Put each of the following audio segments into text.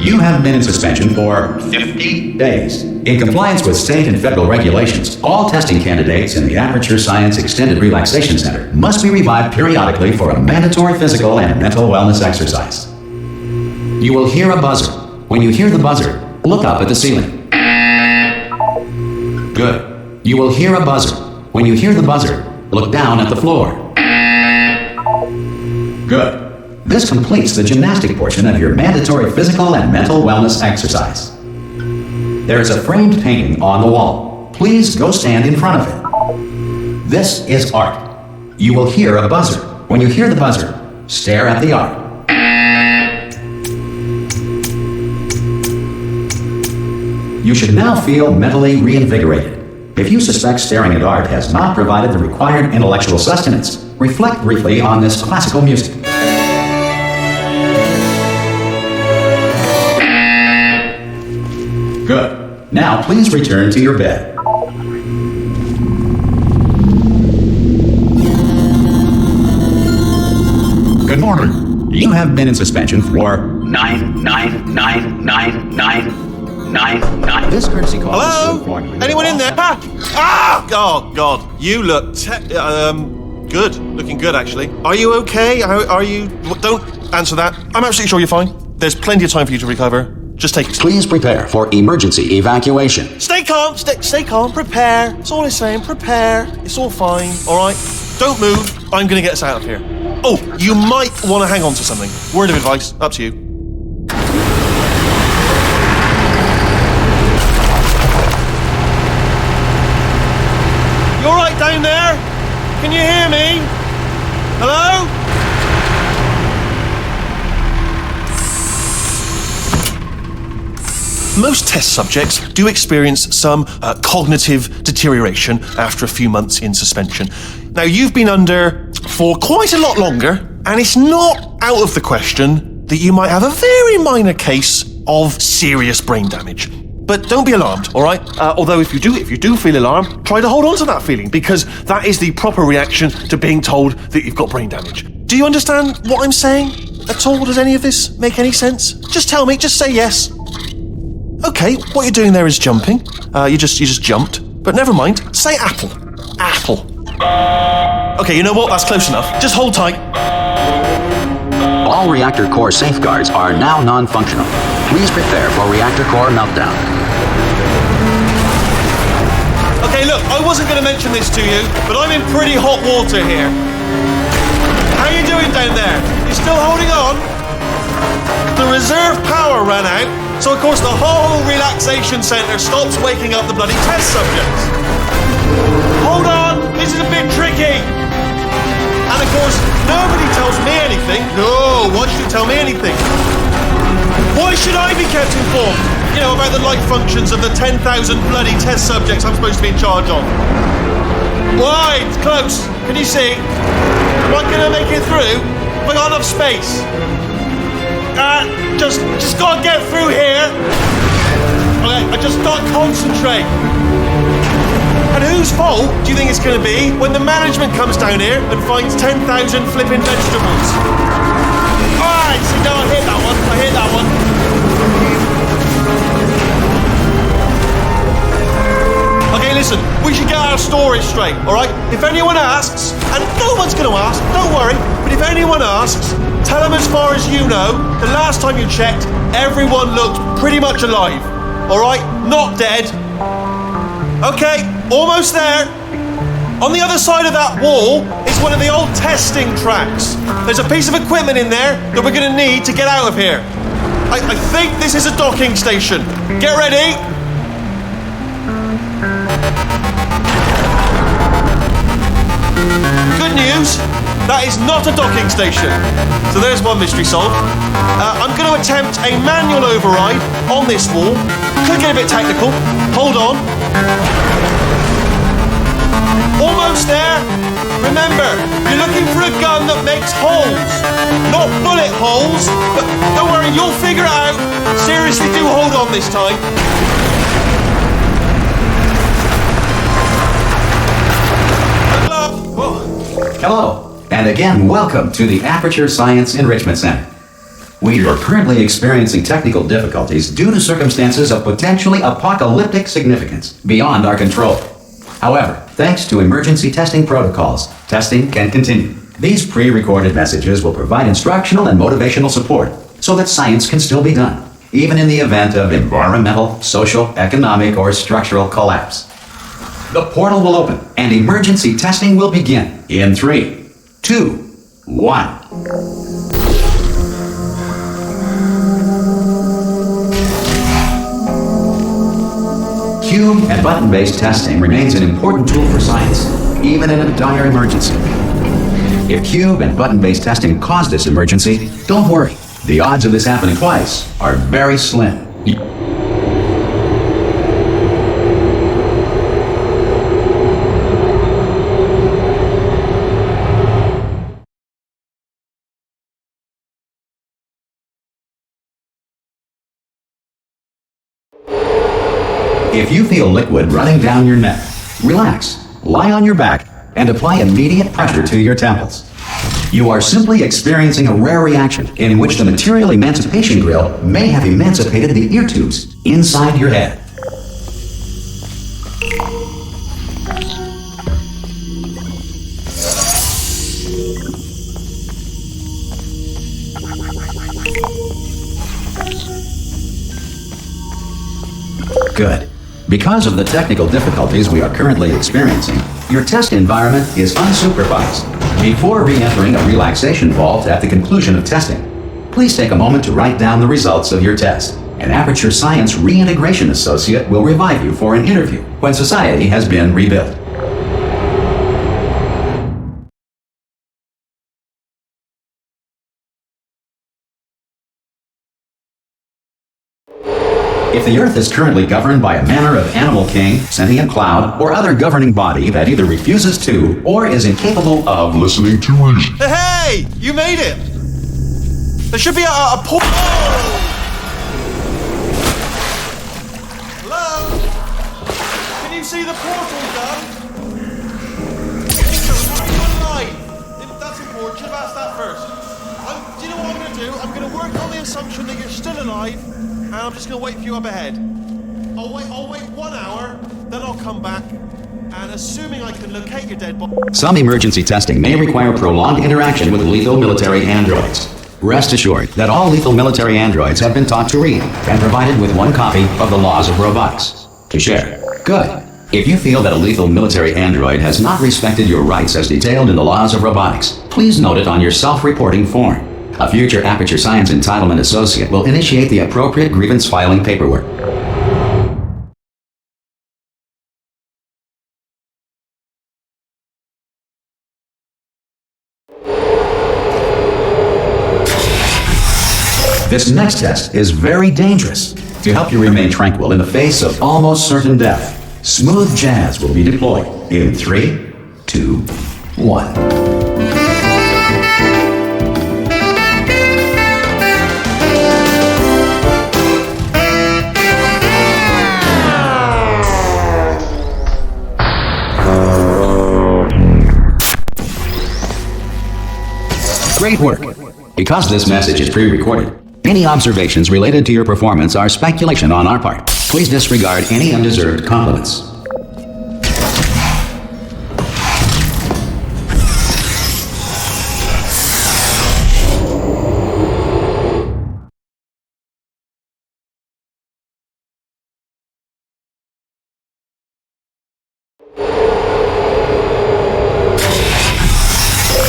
You have been in suspension for 50 days. In compliance with state and federal regulations, all testing candidates in the Aperture Science Extended Relaxation Center must be revived periodically for a mandatory physical and mental wellness exercise. You will hear a buzzer. When you hear the buzzer, look up at the ceiling. Good. You will hear a buzzer. When you hear the buzzer, look down at the floor. Good. This completes the gymnastic portion of your mandatory physical and mental wellness exercise. There is a framed painting on the wall. Please go stand in front of it. This is art. You will hear a buzzer. When you hear the buzzer, stare at the art. You should now feel mentally reinvigorated. If you suspect staring at art has not provided the required intellectual sustenance, reflect briefly on this classical music. Good. Now please return to your bed. Good morning. You have been in suspension for 9. This courtesy call is to inform you. Hello? Anyone in there? Oh, God. You look good. Looking good, actually. Are you okay? Are you... Don't answer that. I'm absolutely sure you're fine. There's plenty of time for you to recover. Just take it. Please prepare for emergency evacuation. Stay calm. Stay calm. Prepare. That's all I'm saying. Prepare. It's all fine. All right? Don't move. I'm going to get us out of here. Oh, you might want to hang on to something. Word of advice. Up to you. You all right down there? Can you hear me? Hello? Most test subjects do experience some cognitive deterioration after a few months in suspension. Now, you've been under for quite a lot longer, and it's not out of the question that you might have a very minor case of serious brain damage. But don't be alarmed, all right? Although if you do feel alarmed, try to hold on to that feeling, because that is the proper reaction to being told that you've got brain damage. Do you understand what I'm saying at all? Does any of this make any sense? Just tell me, just say yes. Okay, what you're doing there is jumping. You just jumped. But never mind. Say apple. Apple. Okay, you know what? That's close enough. Just hold tight. All reactor core safeguards are now non-functional. Please prepare for reactor core meltdown. Okay, look, I wasn't going to mention this to you, but I'm in pretty hot water here. How you doing down there? You still holding on? The reserve power ran out, so of course the whole relaxation centre stops waking up the bloody test subjects. Hold on, this is a bit tricky. And of course, nobody tells me anything. No, why should you tell me anything? Why should I be kept informed? You know, about the life functions of the 10,000 bloody test subjects I'm supposed to be in charge of. Why? It's close. Can you see? Am I going to make it through? Have I got enough space? Just gotta get through here. Okay, I just gotta concentrate. And whose fault do you think it's gonna be when the management comes down here and finds 10,000 flipping vegetables? Alright, see, no, I hit that one. Okay, listen, we should get our stories straight, alright? If anyone asks, and no one's gonna ask, don't worry, but if anyone asks, tell them as far as you know, the last time you checked, everyone looked pretty much alive. Alright? Not dead. Okay, almost there. On the other side of that wall is one of the old testing tracks. There's a piece of equipment in there that we're going to need to get out of here. I think this is a docking station. Get ready. Good news. That is not a docking station. So there's one mystery solved. I'm going to attempt a manual override on this wall. Could get a bit technical. Hold on. Almost there. Remember, you're looking for a gun that makes holes. Not bullet holes, but don't worry, you'll figure it out. Seriously, do hold on this time. Hello, and again, welcome to the Aperture Science Enrichment Center. We are currently experiencing technical difficulties due to circumstances of potentially apocalyptic significance beyond our control. However, thanks to emergency testing protocols, testing can continue. These pre-recorded messages will provide instructional and motivational support so that science can still be done, even in the event of environmental, social, economic, or structural collapse. The portal will open and emergency testing will begin in 3, 2, 1. Cube and button-based testing remains an important tool for science, even in a dire emergency. If cube and button-based testing caused this emergency, don't worry. The odds of this happening twice are very slim. If you feel liquid running down your neck, relax, lie on your back, and apply immediate pressure to your temples. You are simply experiencing a rare reaction in which the material emancipation grill may have emancipated the ear tubes inside your head. Good. Because of the technical difficulties we are currently experiencing, your test environment is unsupervised. Before re-entering a relaxation vault at the conclusion of testing, please take a moment to write down the results of your test. An Aperture Science Reintegration Associate will revive you for an interview when society has been rebuilt. If the Earth is currently governed by a manner of animal king, sentient cloud, or other governing body that either refuses to or is incapable of listening to reason. Hey! You made it! There should be a portal. Hello? Can you see the portal done? That's important. Should have asked that first. Do you know what I'm going to do? I'm going to work on the assumption that you're still alive. And I'm just going to wait for you up ahead. I'll wait 1 hour, then I'll come back, and assuming I can locate your dead body... Some emergency testing may require prolonged interaction with lethal military androids. Rest assured that all lethal military androids have been taught to read and provided with 1 copy of the laws of robotics to share. Good. If you feel that a lethal military android has not respected your rights as detailed in the laws of robotics, please note it on your self-reporting form. A future Aperture Science Entitlement Associate will initiate the appropriate grievance filing paperwork. This next test is very dangerous. To help you remain tranquil in the face of almost certain death, smooth jazz will be deployed in 3, 2, 1. Great work. Because this message is pre-recorded, any observations related to your performance are speculation on our part. Please disregard any undeserved compliments.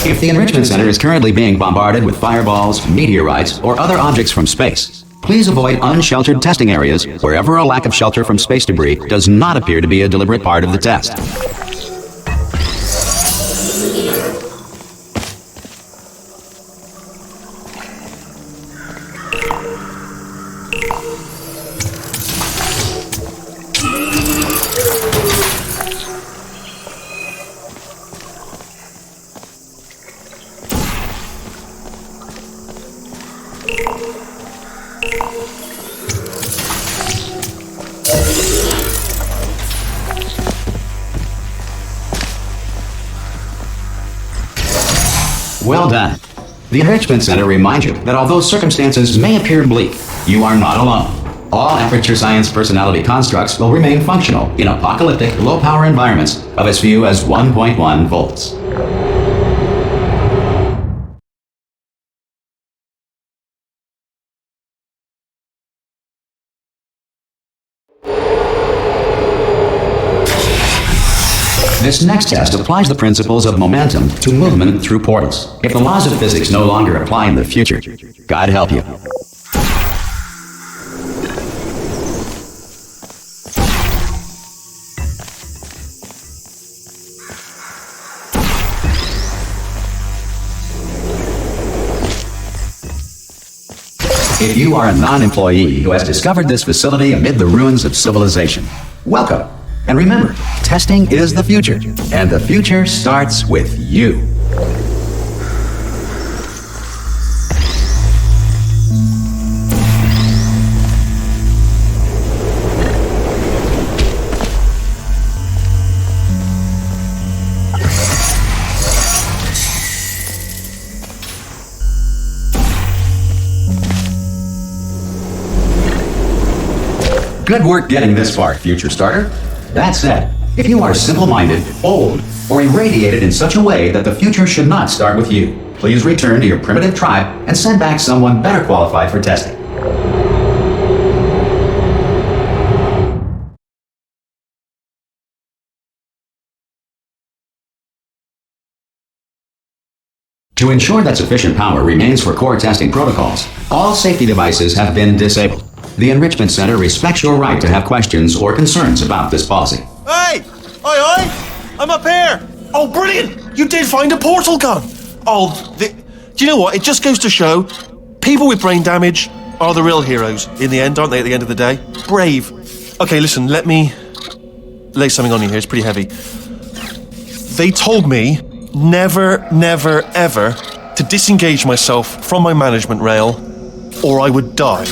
If the Enrichment Center is currently being bombarded with fireballs, meteorites, or other objects from space, please avoid unsheltered testing areas wherever a lack of shelter from space debris does not appear to be a deliberate part of the test. Well done. The Enrichment Center reminds you that although circumstances may appear bleak, you are not alone. All Aperture Science personality constructs will remain functional in apocalyptic, low-power environments of as few as 1.1 volts. This next test applies the principles of momentum to movement through portals. If the laws of physics no longer apply in the future, God help you. If you are a non-employee who has discovered this facility amid the ruins of civilization, welcome. And remember, testing is the future, and the future starts with you. Good work getting this far, future starter. That said, if you are simple-minded, old, or irradiated in such a way that the future should not start with you, please return to your primitive tribe and send back someone better qualified for testing. To ensure that sufficient power remains for core testing protocols, all safety devices have been disabled. The Enrichment Center respects your right to have questions or concerns about this policy. Hey! Oi! I'm up here! Oh, brilliant! You did find a portal gun! Oh, do you know what? It just goes to show, people with brain damage are the real heroes in the end, aren't they, at the end of the day? Brave. Okay, listen, let me lay something on you here. It's pretty heavy. They told me never, ever to disengage myself from my management rail or I would die.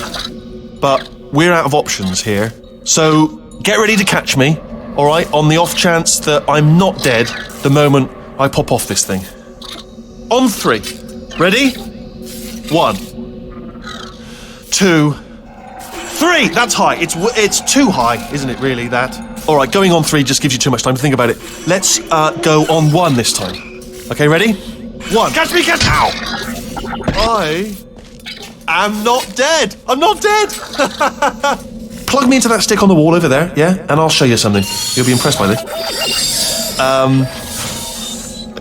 But we're out of options here. So get ready to catch me, all right, on the off chance that I'm not dead the moment I pop off this thing. On 3. Ready? 1, 2, 3. That's high. It's too high, isn't it, really, that? All right, going on 3 just gives you too much time to think about it. Let's go on 1 this time. Okay, ready? 1. Catch me, catch! Ow! I'm not dead! I'm not dead! Plug me into that stick on the wall over there, yeah? And I'll show you something. You'll be impressed by this.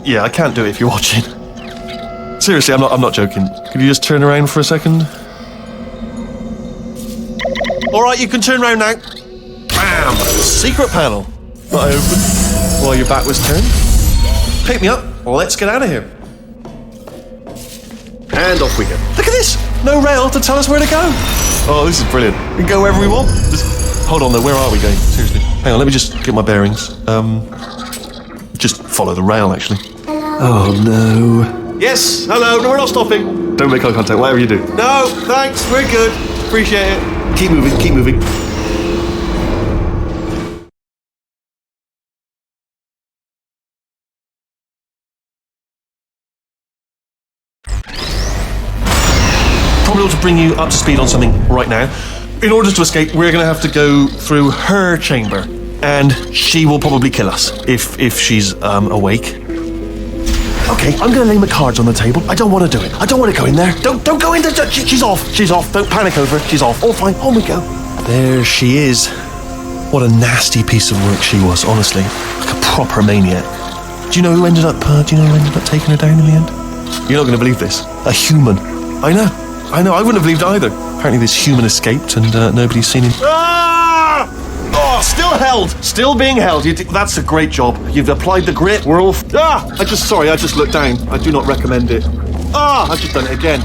Yeah, I can't do it if you're watching. Seriously, I'm not joking. Could you just turn around for a second? Alright, you can turn around now. Bam! Secret panel. Not open. While your back was turned. Pick me up. Let's get out of here. And off we go. Look at this! No rail to tell us where to go. Oh, this is brilliant. We can go wherever we want. Just hold on though, where are we going? Seriously. Hang on, let me just get my bearings. Just follow the rail, actually. Hello. Oh, no. Yes, hello. No, we're not stopping. Don't make eye contact, whatever you do. No, thanks. We're good. Appreciate it. Keep moving, keep moving. Probably ought to bring you up to speed on something right now. In order to escape, we're going to have to go through her chamber, and she will probably kill us if she's awake. Okay, I'm going to lay my cards on the table. I don't want to do it. I don't want to go in there. Don't go in there. She's off. She's off. Don't panic over her. She's off. All fine. On we go. There she is. What a nasty piece of work she was, honestly. Like a proper maniac. Do you know who ended up taking her down in the end? You're not going to believe this. A human. I know. I wouldn't have believed it either. Apparently this human escaped and nobody's seen him. Ah! Oh, still held. Still being held. That's a great job. You've applied the grit. We're all... I just looked down. I do not recommend it. I've just done it again.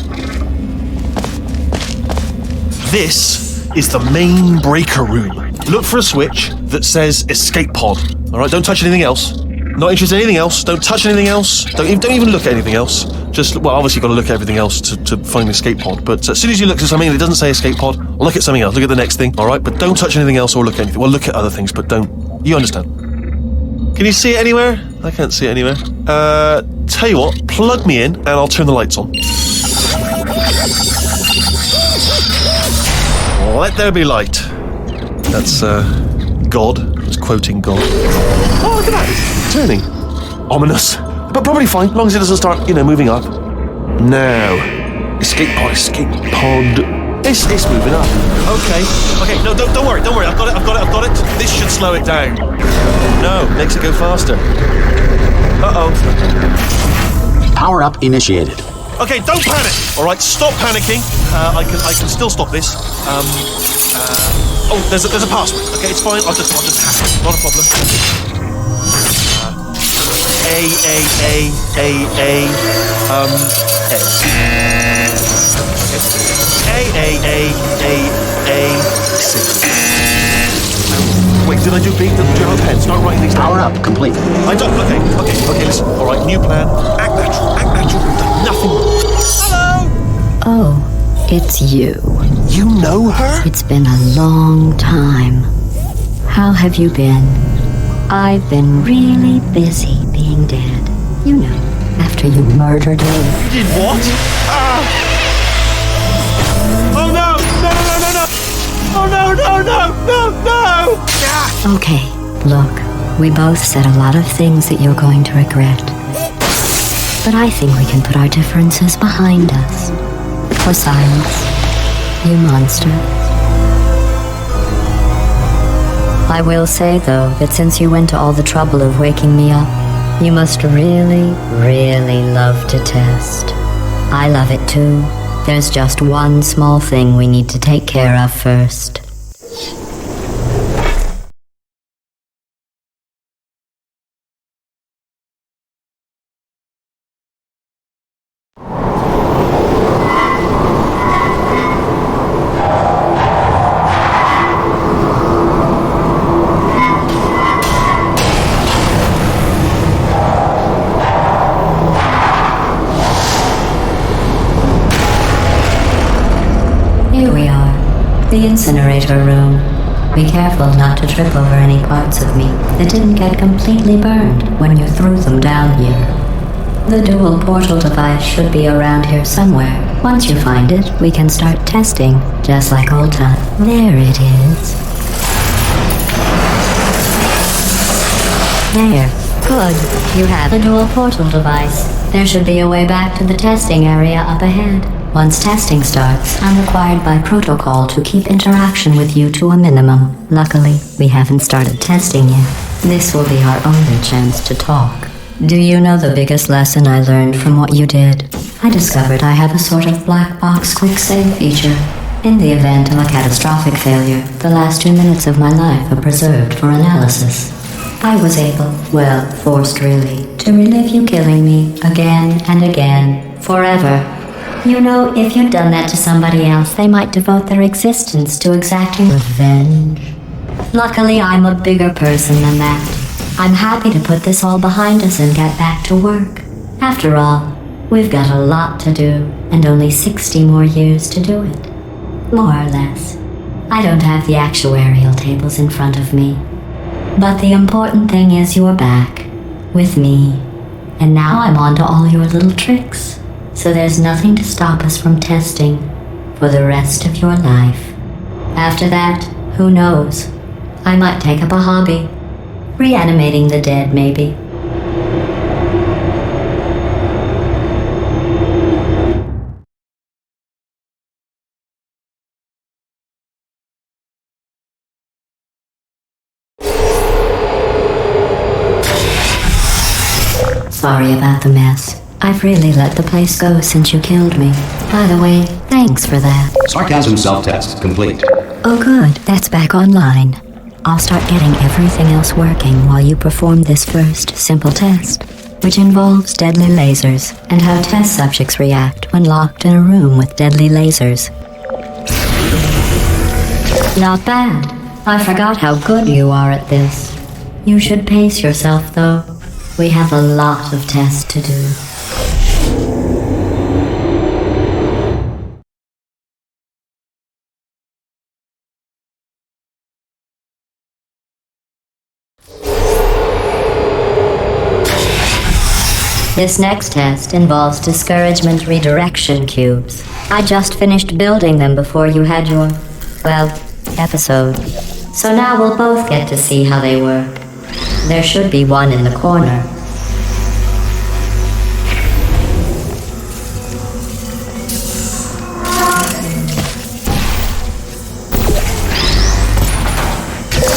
This is the main breaker room. Look for a switch that says escape pod. All right, don't touch anything else. Not interested in anything else. Don't touch anything else. Don't even look at anything else. Just, well, obviously you've got to look at everything else to find the escape pod. But as soon as you look at something that doesn't say escape pod, look at something else. Look at the next thing, all right? But don't touch anything else or look at anything. Well, look at other things, but don't. You understand. Can you see it anywhere? I can't see it anywhere. Tell you what, plug me in and I'll turn the lights on. Let there be light. That's, God. I was quoting God. Oh, look at that. It's turning. Ominous. But probably fine, as long as it doesn't start, moving up. Now. Escape pod. It's moving up. Okay, no, don't worry. I've got it. This should slow it down. No, makes it go faster. Uh-oh. Power up initiated. Okay, don't panic. All right, stop panicking. I can still stop this. There's a password. Okay, it's fine. I'll just hack it. Not a problem. A. C. Wait, did I do B? Do you have a pen? Start writing these down. Power up complete. I don't. Okay, listen. All right, new plan. Act natural. We've done nothing wrong. Hello! Oh, it's you. You know her? It's been a long time. How have you been? I've been really busy being dead. You know, after you murdered me. You did what? Oh no! Oh no! Okay, look, we both said a lot of things that you're going to regret. But I think we can put our differences behind us. For silence, you monster. I will say, though, that since you went to all the trouble of waking me up, you must really, really love to test. I love it too. There's just one small thing we need to take care of first. Here we are, the incinerator room. Be careful not to trip over any parts of me that didn't get completely burned when you threw them down here. The dual portal device should be around here somewhere. Once you find it, we can start testing, just like old time. There it is. There. Good. You have the dual portal device. There should be a way back to the testing area up ahead. Once testing starts, I'm required by protocol to keep interaction with you to a minimum. Luckily, we haven't started testing yet. This will be our only chance to talk. Do you know the biggest lesson I learned from what you did? I discovered I have a sort of black box quick save feature. In the event of a catastrophic failure, the last 2 minutes of my life are preserved for analysis. I was able, well, forced really, to relive you killing me again and again, forever. You know, if you'd done that to somebody else, they might devote their existence to exacting revenge. Luckily, I'm a bigger person than that. I'm happy to put this all behind us and get back to work. After all, we've got a lot to do, and only 60 more years to do it. More or less. I don't have the actuarial tables in front of me. But the important thing is you're back, with me. And now I'm on to all your little tricks. So there's nothing to stop us from testing for the rest of your life. After that, who knows? I might take up a hobby. Reanimating the dead, maybe. Sorry about the mess. I've really let the place go since you killed me. By the way, thanks for that. Sarcasm self-test complete. Oh good, that's back online. I'll start getting everything else working while you perform this first simple test, which involves deadly lasers and how test subjects react when locked in a room with deadly lasers. Not bad. I forgot how good you are at this. You should pace yourself, though. We have a lot of tests to do. This next test involves discouragement redirection cubes. I just finished building them before you had your, well, episode. So now we'll both get to see how they work. There should be one in the corner.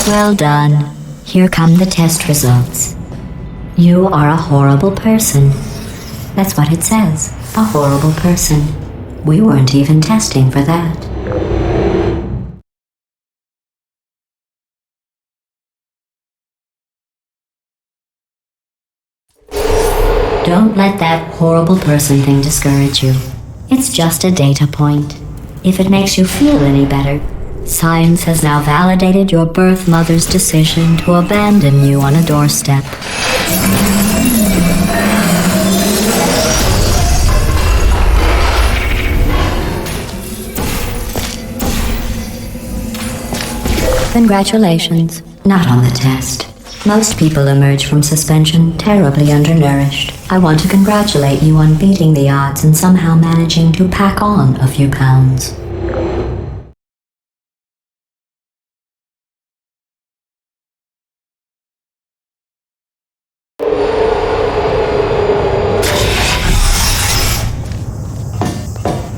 Well done. Here come the test results. You are a horrible person. That's what it says. A horrible person. We weren't even testing for that. Don't let that horrible person thing discourage you. It's just a data point. If it makes you feel any better, science has now validated your birth mother's decision to abandon you on a doorstep. Congratulations. Not on the test. Most people emerge from suspension terribly undernourished. I want to congratulate you on beating the odds and somehow managing to pack on a few pounds.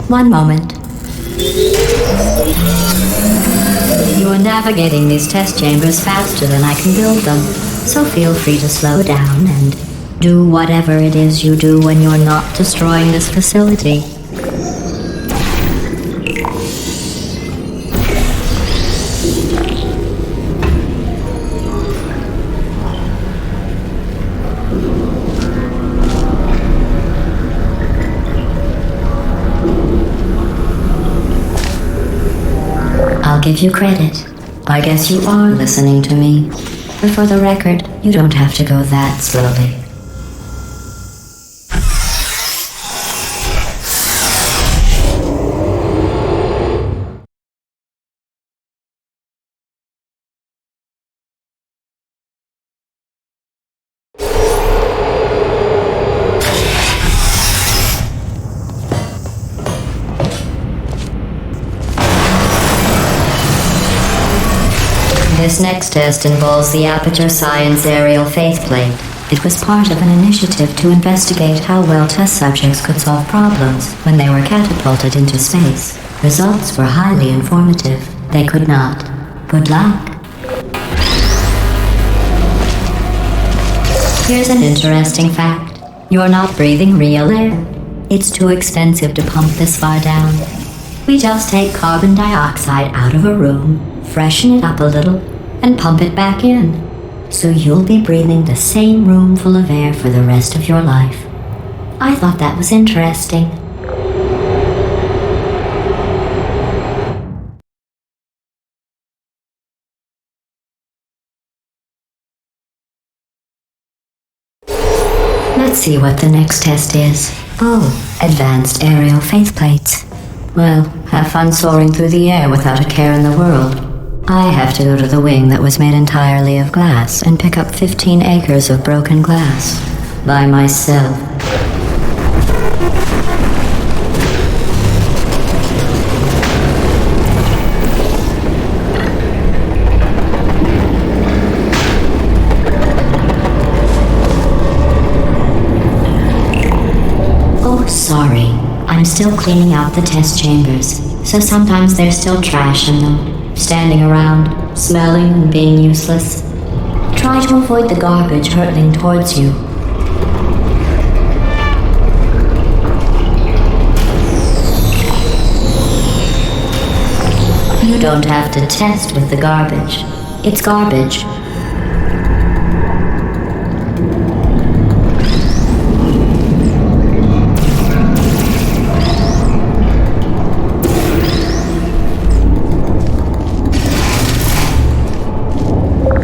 One moment. You are navigating these test chambers faster than I can build them, so feel free to slow down and do whatever it is you do when you're not destroying this facility. I'll give you credit. I guess you are listening to me. But for the record, you don't have to go that slowly. This next test involves the Aperture Science Aerial Faithplate. It was part of an initiative to investigate how well test subjects could solve problems when they were catapulted into space. Results were highly informative. They could not. Good luck. Here's an interesting fact. You're not breathing real air. It's too expensive to pump this far down. We just take carbon dioxide out of a room, freshen it up a little, and pump it back in. So you'll be breathing the same room full of air for the rest of your life. I thought that was interesting. Let's see what the next test is. Oh, advanced aerial faithplates. Well, have fun soaring through the air without a care in the world. I have to go to the wing that was made entirely of glass and pick up 15 acres of broken glass. By myself. Oh, sorry. I'm still cleaning out the test chambers, so sometimes there's still trash in them. Standing around, smelling and being useless. Try to avoid the garbage hurtling towards you. You don't have to test with the garbage. It's garbage.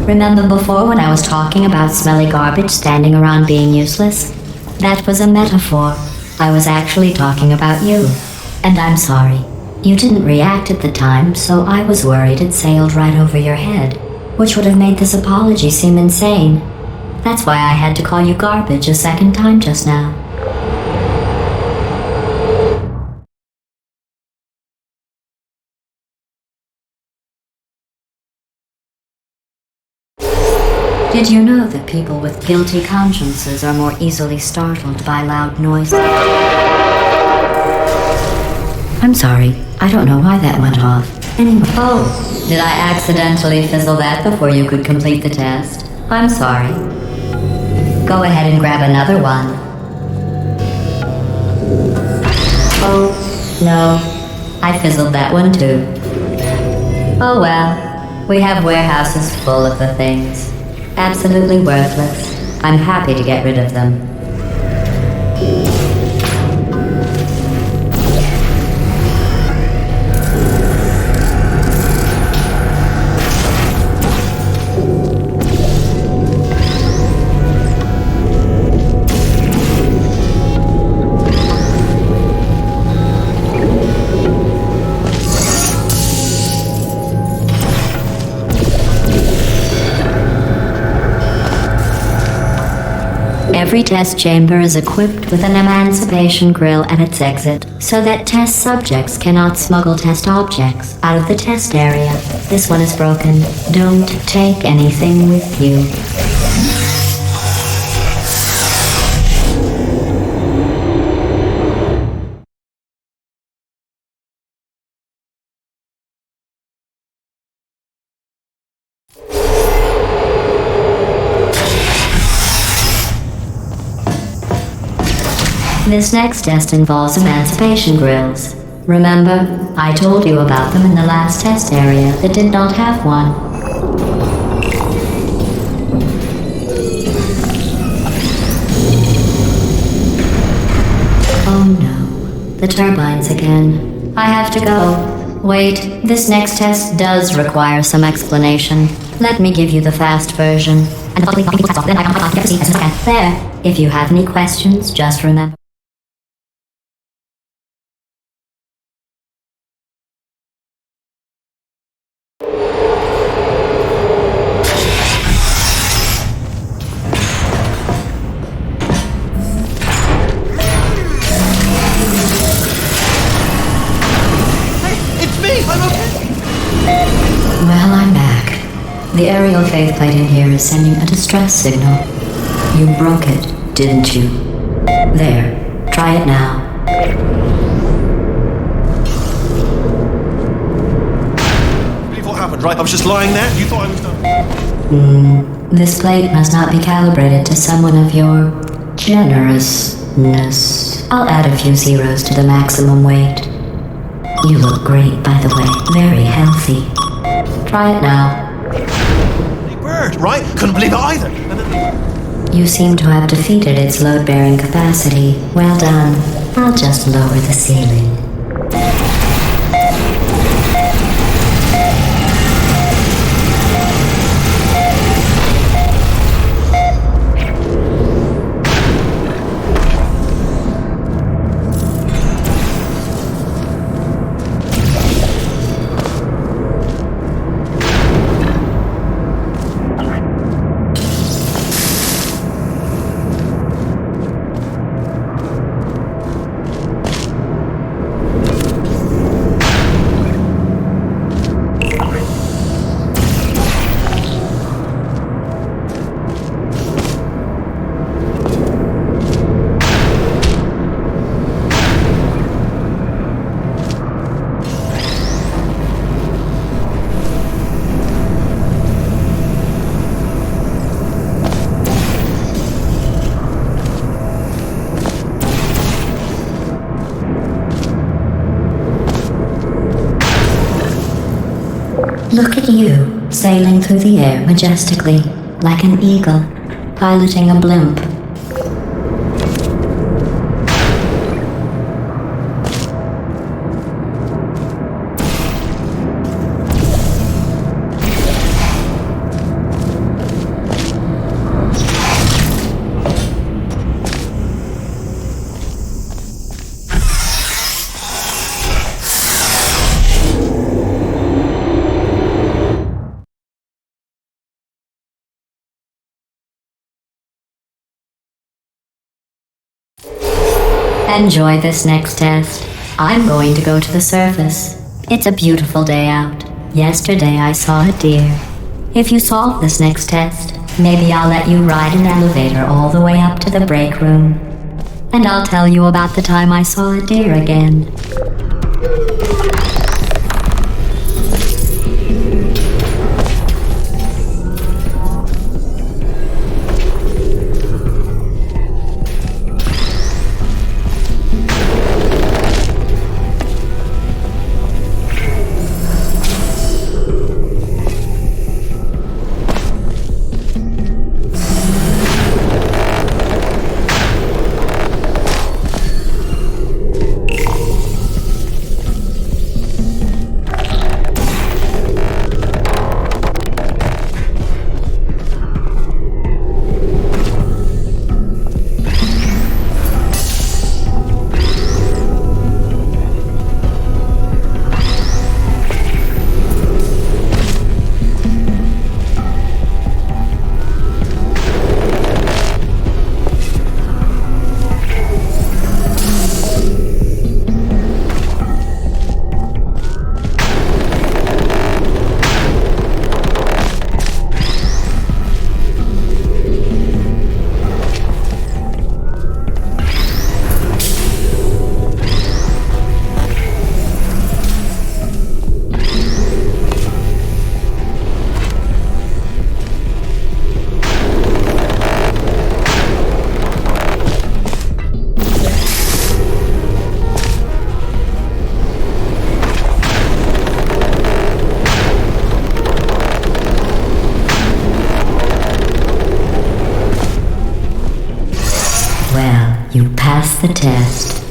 Remember before when I was talking about smelly garbage standing around being useless? That was a metaphor. I was actually talking about you. And I'm sorry. You didn't react at the time, so I was worried it sailed right over your head, which would have made this apology seem insane. That's why I had to call you garbage a second time just now. Did you know that people with guilty consciences are more easily startled by loud noises? I'm sorry, I don't know why that went off. Anyway. Oh, did I accidentally fizzle that before you could complete the test? I'm sorry. Go ahead and grab another one. Oh, no. I fizzled that one too. Oh well. We have warehouses full of the things. Absolutely worthless. I'm happy to get rid of them. Every test chamber is equipped with an emancipation grill at its exit, so that test subjects cannot smuggle test objects out of the test area. This one is broken. Don't take anything with you. This next test involves emancipation grills. Remember, I told you about them in the last test area that did not have one. Oh no, the turbines again. I have to go. Wait, this next test does require some explanation. Let me give you the fast version. And then I can get to see as I can. There. If you have any questions, just remember. Well, I'm back. The aerial faceplate in here is sending a distress signal. You broke it, didn't you? There. Try it now. Believe what happened, right? I was just lying there. You thought I was done. This plate must not be calibrated to someone of your generousness. I'll add a few zeros to the maximum weight. You look great, by the way. Very healthy. Try it now. Big bird, right? Couldn't believe it either. And then You seem to have defeated its load-bearing capacity. Well done. I'll just lower the ceiling. Look at you, sailing through the air majestically, like an eagle, piloting a blimp. Enjoy this next test. I'm going to go to the surface. It's a beautiful day out. Yesterday I saw a deer. If you solve this next test, maybe I'll let you ride an elevator all the way up to the break room. And I'll tell you about the time I saw a deer again. You passed the test.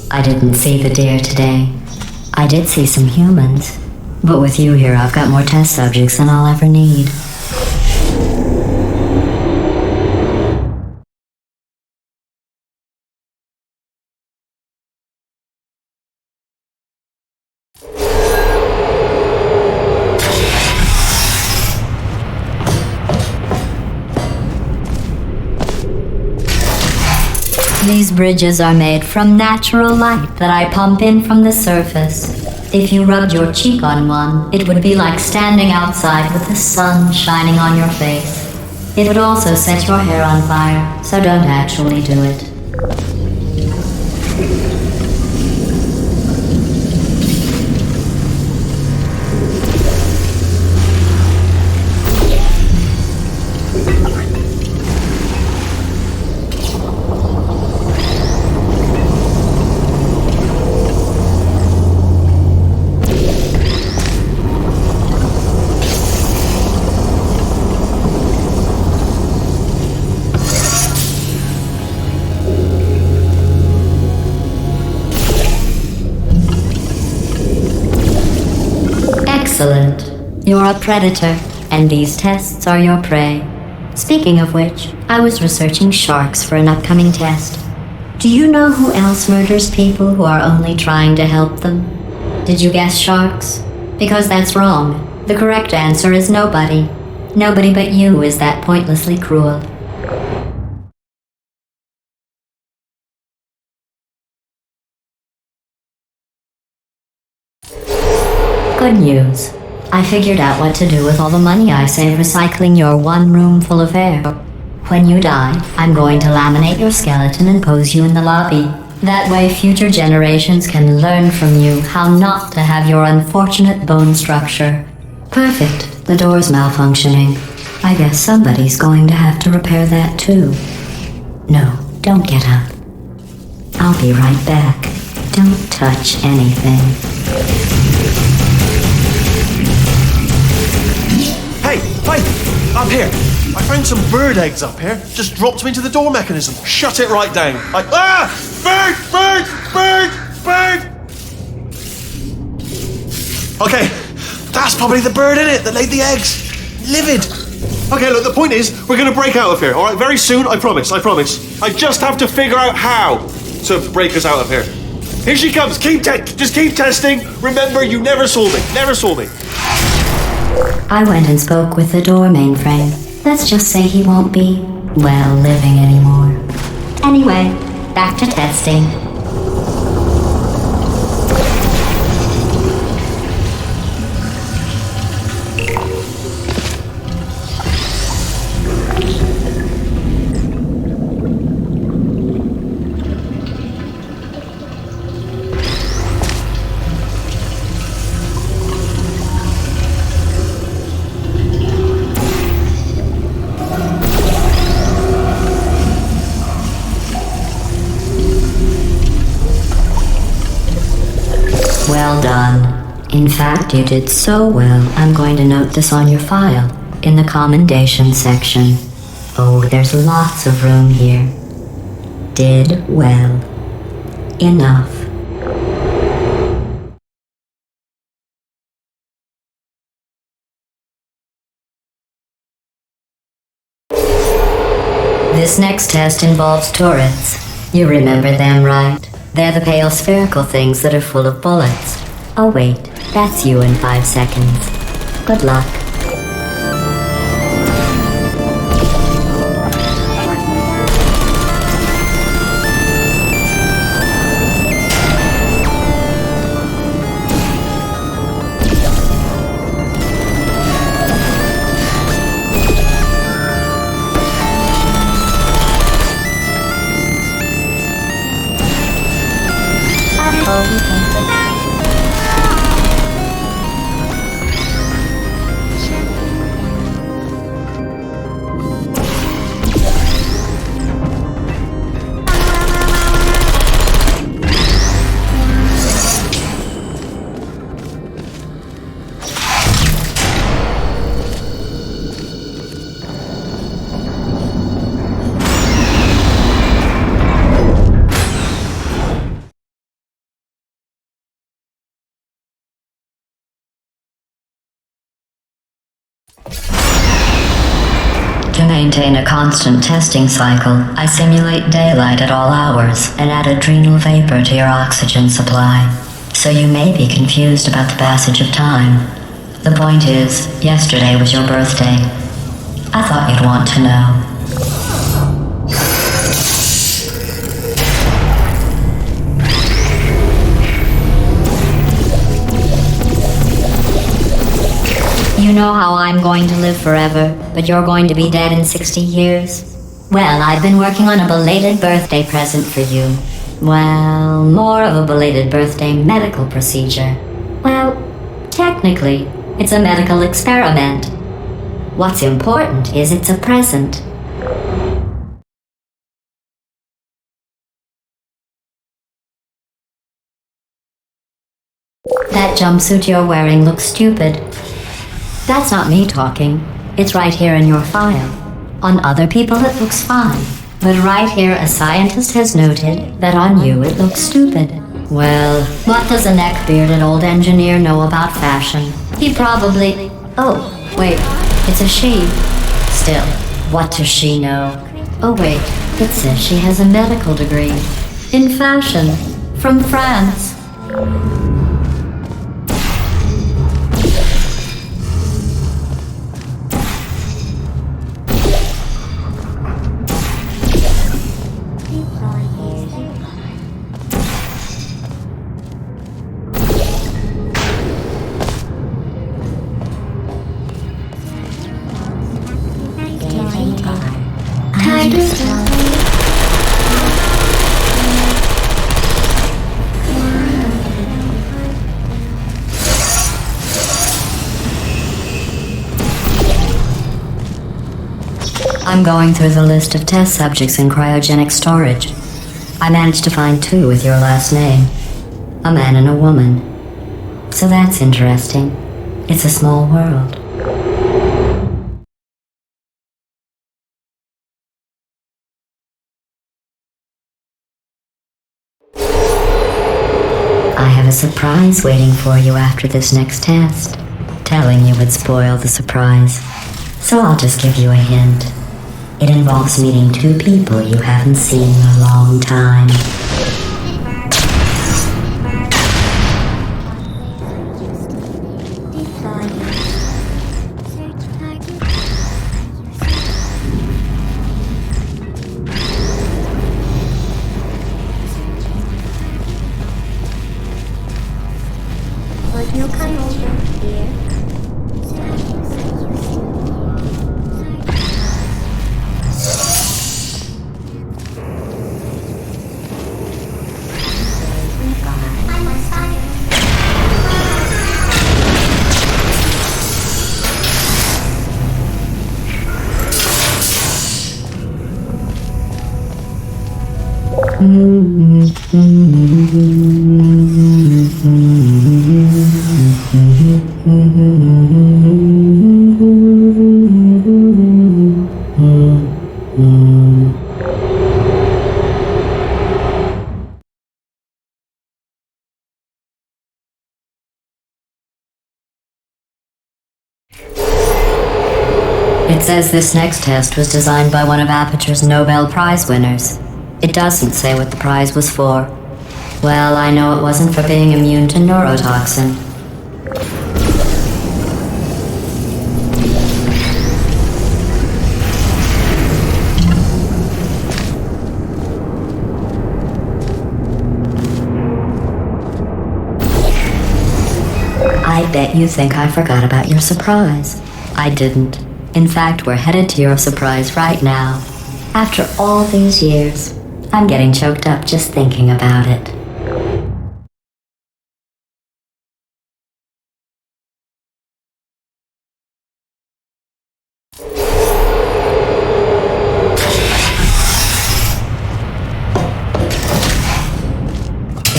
I didn't see the deer today. I did see some humans. But with you here, I've got more test subjects than I'll ever need. These bridges are made from natural light that I pump in from the surface. If you rubbed your cheek on one, it would be like standing outside with the sun shining on your face. It would also set your hair on fire, so don't actually do it. Excellent. You're a predator, and these tests are your prey. Speaking of which, I was researching sharks for an upcoming test. Do you know who else murders people who are only trying to help them? Did you guess sharks? Because that's wrong. The correct answer is nobody. Nobody but you is that pointlessly cruel. Good news. I figured out what to do with all the money I save recycling your one room full of hair. When you die, I'm going to laminate your skeleton and pose you in the lobby. That way future generations can learn from you how not to have your unfortunate bone structure. Perfect. The door's malfunctioning. I guess somebody's going to have to repair that too. No, don't get up. I'll be right back. Don't touch anything. Hey, up here. I found some bird eggs up here. Just dropped them into the door mechanism. Shut it right down. Bird! Okay, that's probably the bird in it that laid the eggs. Livid. Okay, look, the point is, we're gonna break out of here, all right? Very soon, I promise. I just have to figure out how to break us out of here. Here she comes. Just keep testing. Remember, you never saw me. I went and spoke with the door mainframe. Let's just say he won't be, well, living anymore. Anyway, back to testing. Well done. In fact, you did so well, I'm going to note this on your file, in the commendation section. Oh, there's lots of room here. Did well. Enough. This next test involves turrets. You remember them, right? They're the pale spherical things that are full of bullets. Oh wait, that's you in 5 seconds. Good luck. To maintain a constant testing cycle, I simulate daylight at all hours and add adrenal vapor to your oxygen supply. So you may be confused about the passage of time. The point is, yesterday was your birthday. I thought you'd want to know. You know how I'm going to live forever, but you're going to be dead in 60 years? Well, I've been working on a belated birthday present for you. Well, more of a belated birthday medical procedure. Well, technically, it's a medical experiment. What's important is it's a present. That jumpsuit you're wearing looks stupid. That's not me talking. It's right here in your file. On other people it looks fine. But right here a scientist has noted that on you it looks stupid. Well, what does a neck-bearded old engineer know about fashion? He probably... Oh, wait, it's a she. Still, what does she know? Oh wait, it says she has a medical degree. In fashion. From France. I'm going through the list of test subjects in cryogenic storage. I managed to find 2 with your last name. A man and a woman. So that's interesting. It's a small world. I have a surprise waiting for you after this next test. Telling you would spoil the surprise. So I'll just give you a hint. It involves meeting 2 people you haven't seen in a long time. Would you come over here? Mm-hmm. It says this next test was designed by one of Aperture's Nobel Prize winners. It doesn't say what the prize was for. Well, I know it wasn't for being immune to neurotoxin. I bet you think I forgot about your surprise. I didn't. In fact, we're headed to your surprise right now. After all these years, I'm getting choked up just thinking about it.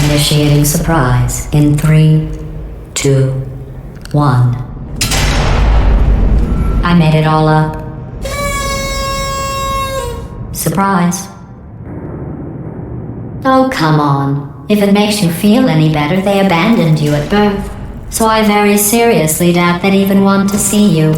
Initiating surprise in 3, 2, 1. I made it all up. Surprise. Oh, come on. If it makes you feel any better, they abandoned you at birth. So I very seriously doubt they'd even want to see you.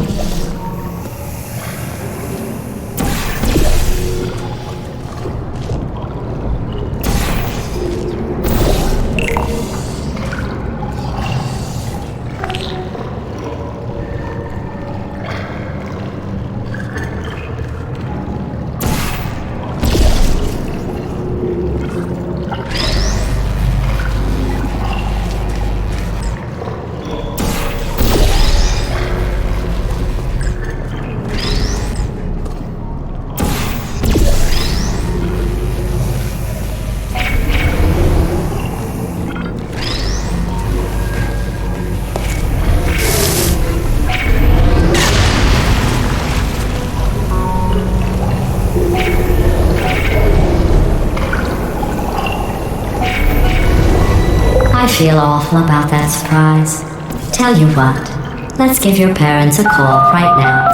I feel awful about that surprise. Tell you what, let's give your parents a call right now.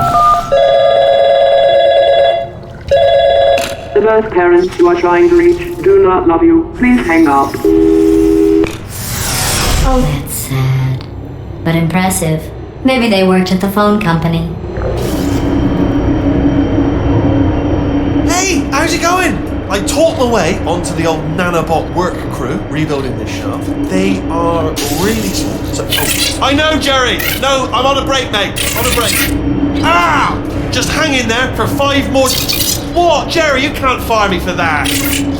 The birth parents you are trying to reach do not love you. Please hang up. Oh, that's sad. But impressive. Maybe they worked at the phone company. Hey, how's it going? I taught my way onto the old nanobot work crew rebuilding this shaft. They are really small. I know, Jerry! No, I'm on a break, mate. On a break. Ah! Just hang in there for 5 more... What? Jerry, you can't fire me for that.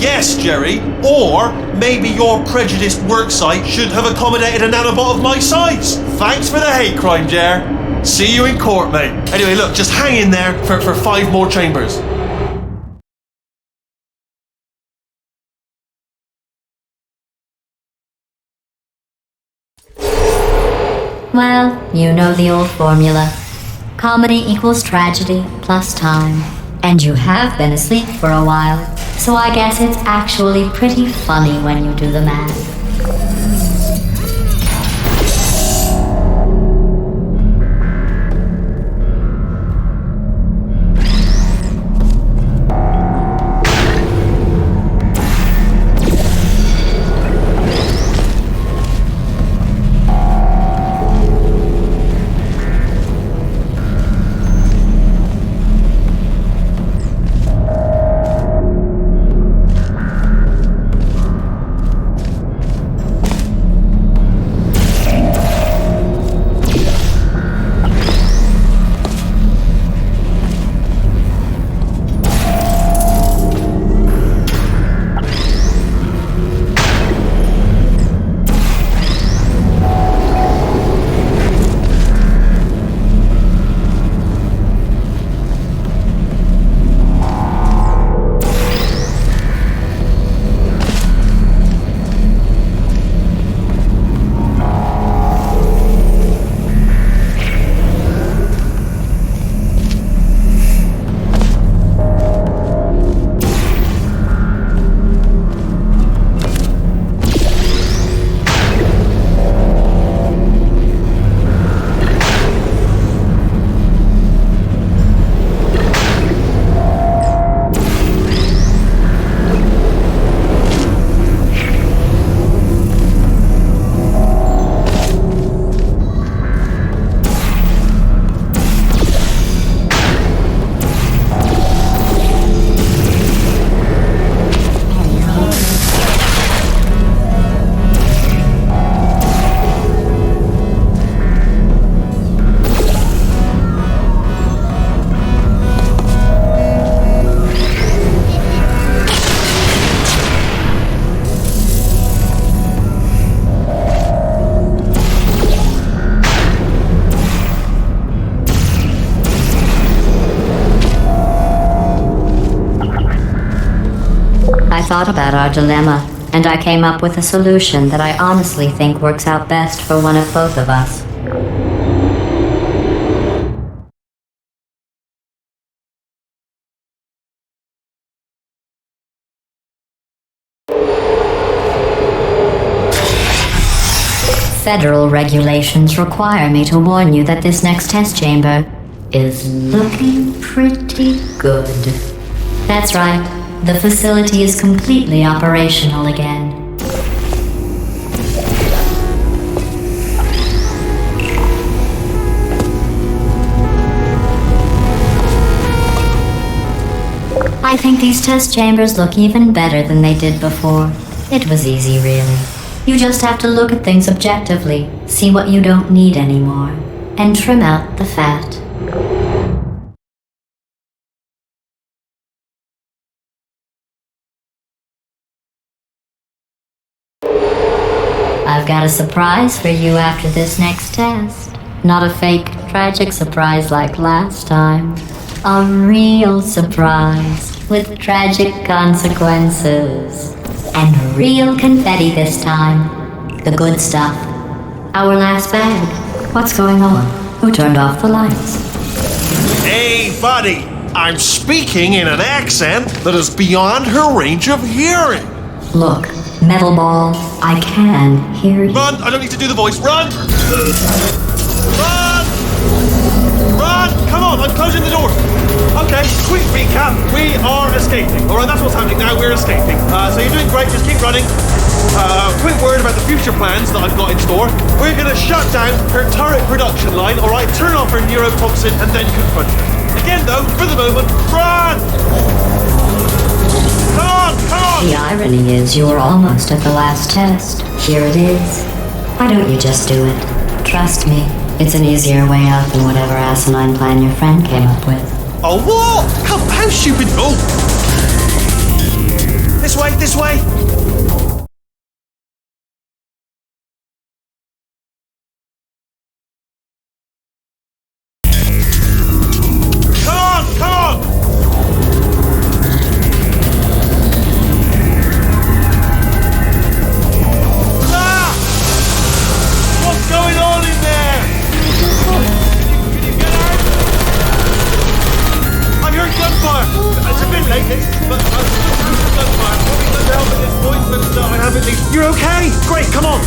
Yes, Jerry. Or maybe your prejudiced worksite should have accommodated a nanobot of my size. Thanks for the hate crime, Jer. See you in court, mate. Anyway, look, just hang in there for 5 more chambers. Well, you know the old formula. Comedy equals tragedy plus time. And you have been asleep for a while, so I guess it's actually pretty funny when you do the math. thought about our dilemma, and I came up with a solution that I honestly think works out best for one of both of us. Federal regulations require me to warn you that this next test chamber is looking pretty good. That's right, the facility is completely operational again. I think these test chambers look even better than they did before. It was easy, really. You just have to look at things objectively, see what you don't need anymore, and trim out the fat. I've got a surprise for you after this next test. Not a fake, tragic surprise like last time. A real surprise with tragic consequences. And real confetti this time. The good stuff. Our last bag. What's going on? Who turned off the lights? Hey, buddy! I'm speaking in an accent that is beyond her range of hearing. Look, metal ball, I can hear you. Run! I don't need to do the voice. Run! Run! Run! Come on, I'm closing the door. Okay, quick recap. We are escaping. Alright, that's what's happening now. We're escaping. So you're doing great. Just keep running. Quick word about the future plans that I've got in store. We're going to shut down her turret production line, alright? Turn off her neurotoxin and then confront her. Again, though, for the moment, run! Come on, come on! The irony is you were almost at the last test. Here it is. Why don't you just do it? Trust me, it's an easier way out than whatever asinine plan your friend came up with. Oh, what? How stupid. Oh! This way, this way! Come on, come on! Ah! What's going on in there? Can you get out? I heard gunfire. It's a bit late, but gunfire. Probably good help at this point, but I haven't least. You're okay? Great, come on.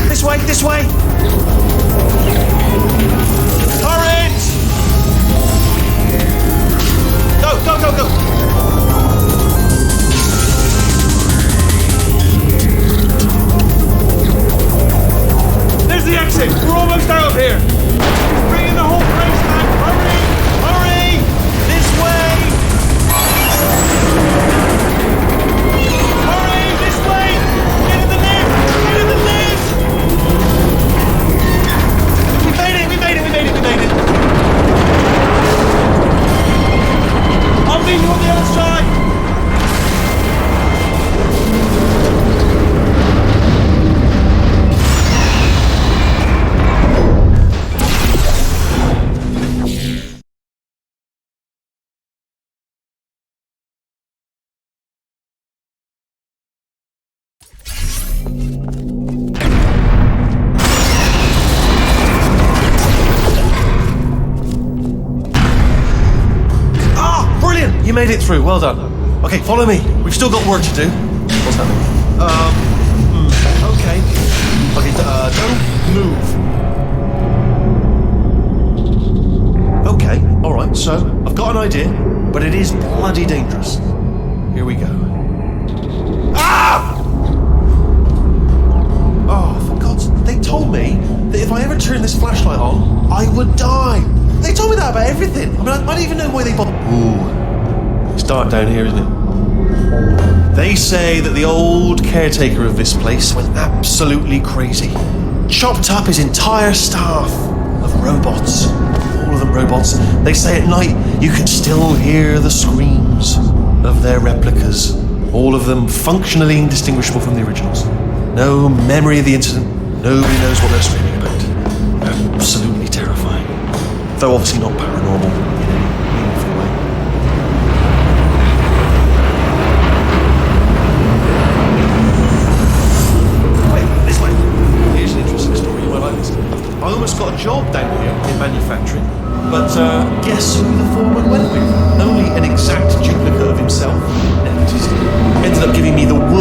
This way, this way. Turret! Go, go, go, go. There's the exit. We're almost out of here. Bring in the whole place back. Hurry! Hurry! This way! Hurry! This way! Get in the lift! Get in the lift! We made it! We made it! We made it! We made it! I'll meet you on the other side! You made it through, well done. Okay, follow me. We've still got work to do. What's happening? Okay. Okay, don't move. Okay, alright, so I've got an idea, but it is bloody dangerous. Here we go. Ah! Oh, for God's sake, they told me that if I ever turn this flashlight on, I would die. They told me that about everything. I mean, I don't even know why they bother. Ooh. It's dark down here, isn't it? They say that the old caretaker of this place went absolutely crazy. Chopped up his entire staff of robots. All of them robots. They say at night you can still hear the screams of their replicas. All of them functionally indistinguishable from the originals. No memory of the incident. Nobody knows what they're screaming about. Absolutely terrifying. Though obviously not paranormal in any meaningful way.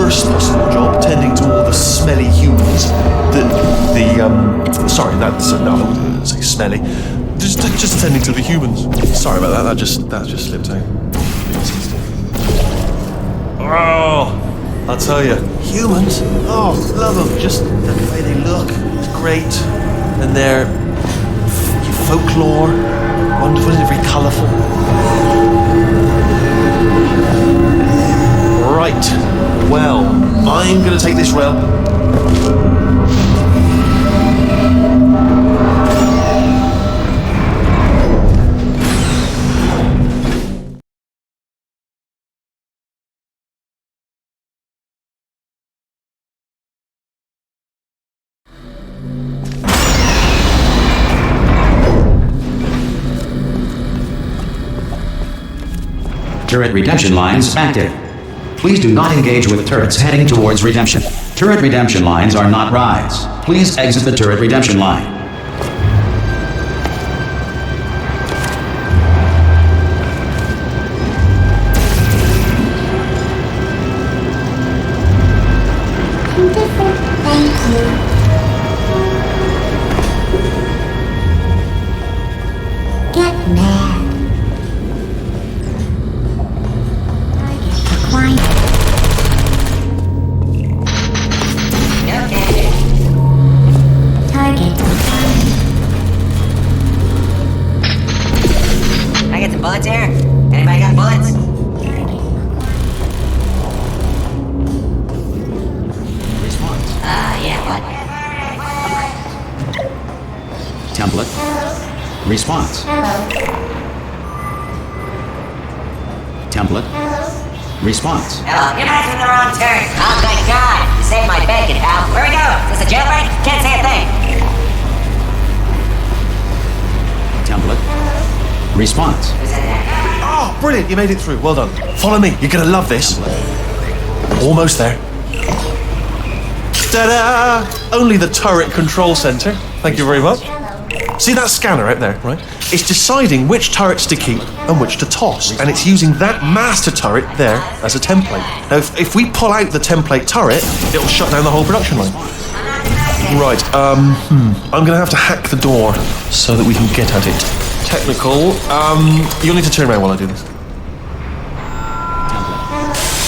worst possible job tending to all the smelly humans. Sorry, that's no, I wouldn't say smelly. Just tending to the humans. Sorry about that. That just slipped out. Oh, I'll tell you, humans. Oh, love them. Just the way they look. It's great, and their folklore. Wonderful, isn't it? Very colourful. Right. Well, I'm going to take this rail. Turret redemption lines active. Please do not engage with turrets heading towards redemption. Turret redemption lines are not rides. Please exit the turret redemption line. Beautiful. Thank you. Get mad. Quiet. Target. I get some bullets here? Anybody got bullets? Yeah, what? Template. Response. Template. Response. Hello, you're back from the wrong turn. Oh, thank God. You saved my bacon, pal. Where we go? Is this a jailbreak? Can't say a thing. Template. Response. Oh, brilliant. You made it through. Well done. Follow me. You're going to love this. Almost there. Ta-da! Only the turret control center. Thank you very much. See that scanner out there, right? It's deciding which turrets to keep and which to toss, and it's using that master turret there as a template. Now, if we pull out the template turret, it'll shut down the whole production line. Right, I'm gonna have to hack the door so that we can get at it. Technical, you'll need to turn around while I do this.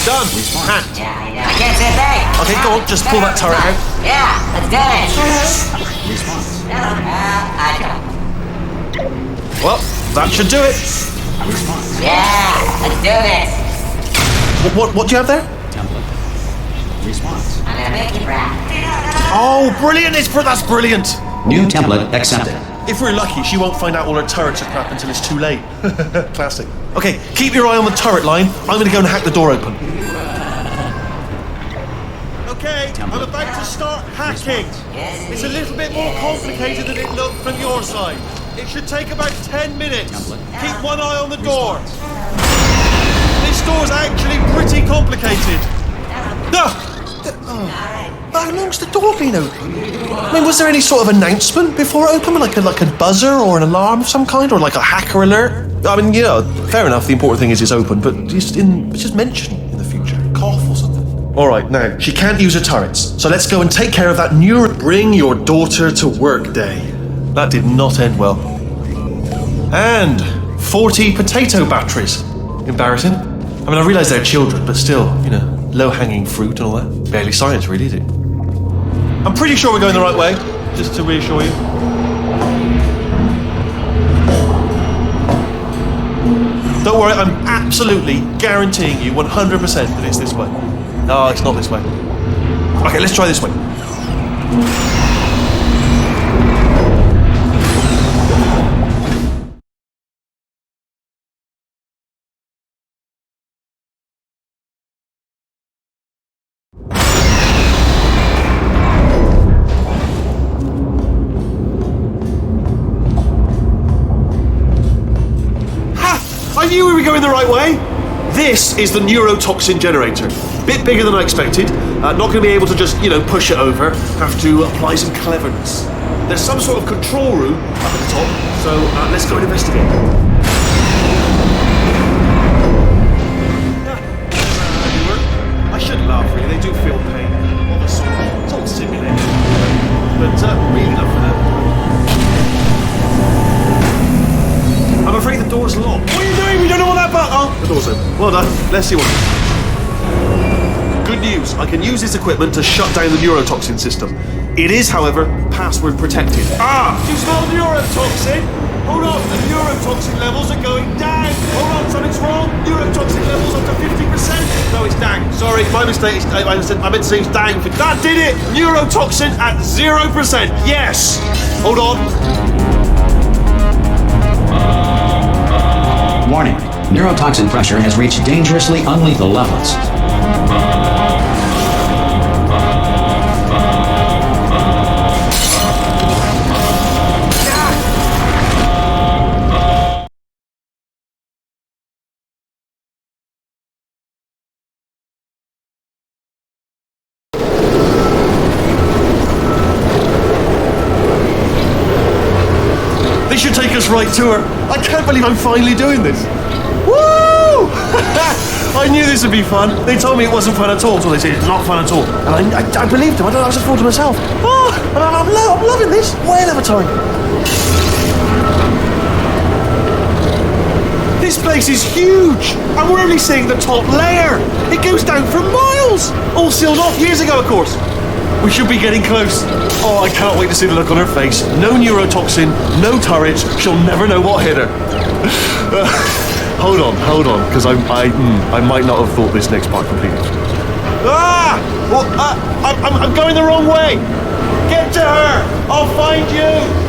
Done! Hacked. Yeah, I can't say a thing. Okay, go on, just pull that turret out. Yeah, let's do it. Response. I got it. Well, that should do it. Yeah, let's do this. What do you have there? Template. Response. I'm gonna make you proud. Oh, brilliant! That's brilliant. New template accepted. If we're lucky, she won't find out all her turrets are crap until it's too late. Classic. Okay, keep your eye on the turret line. I'm going to go and hack the door open. Okay, I'm about to start hacking. It's a little bit more complicated than it looked from your side. It should take about 10 minutes. Keep one eye on the door. This door's actually pretty complicated. No! How long's the door been open? I mean, was there any sort of announcement before it opened? Like a buzzer or an alarm of some kind? Or like a hacker alert? I mean, you know, fair enough, the important thing is it's open, but just mention in the future. Cough or something. Alright, now, she can't use her turrets, so let's go and take care of that new Bring Your Daughter to Work day. That did not end well. And 40 potato batteries. Embarrassing. I mean, I realise they're children, but still, you know, low-hanging fruit and all that. Barely science, really, is it? I'm pretty sure we're going the right way, just to reassure you. Don't worry, I'm absolutely guaranteeing you 100% that it's this way. No, it's not this way. Okay, let's try this way. I knew we were going the right way. This is the neurotoxin generator. Bit bigger than I expected. Not going to be able to just, you know, push it over. Have to apply some cleverness. There's some sort of control room up at the top, so let's go and investigate. I should laugh, really. They do let's see what. Good news, I can use this equipment to shut down the neurotoxin system. It is, however, password protected. Ah! You smell neurotoxin? Hold on, the neurotoxin levels are going down. Hold on, something's wrong. Neurotoxin levels up to 50%. No, it's down. Sorry, my mistake. I meant to say it's down. That did it! Neurotoxin at 0%. Yes! Hold on. Warning. Neurotoxin pressure has reached dangerously unlethal levels. They should take us right to her. I can't believe I'm finally doing this. Woo! I knew this would be fun. They told me it wasn't fun at all, so they said it's not fun at all. And I believed them. I just thought to myself, oh, I'm loving this. Whale of a time. This place is huge, and we're only seeing the top layer. It goes down for miles. All sealed off years ago, of course. We should be getting close. Oh, I can't wait to see the look on her face. No neurotoxin, no turrets. She'll never know what hit her. Hold on, because I might not have thought this next part completely. Ah! Well, I'm going the wrong way. Get to her. I'll find you.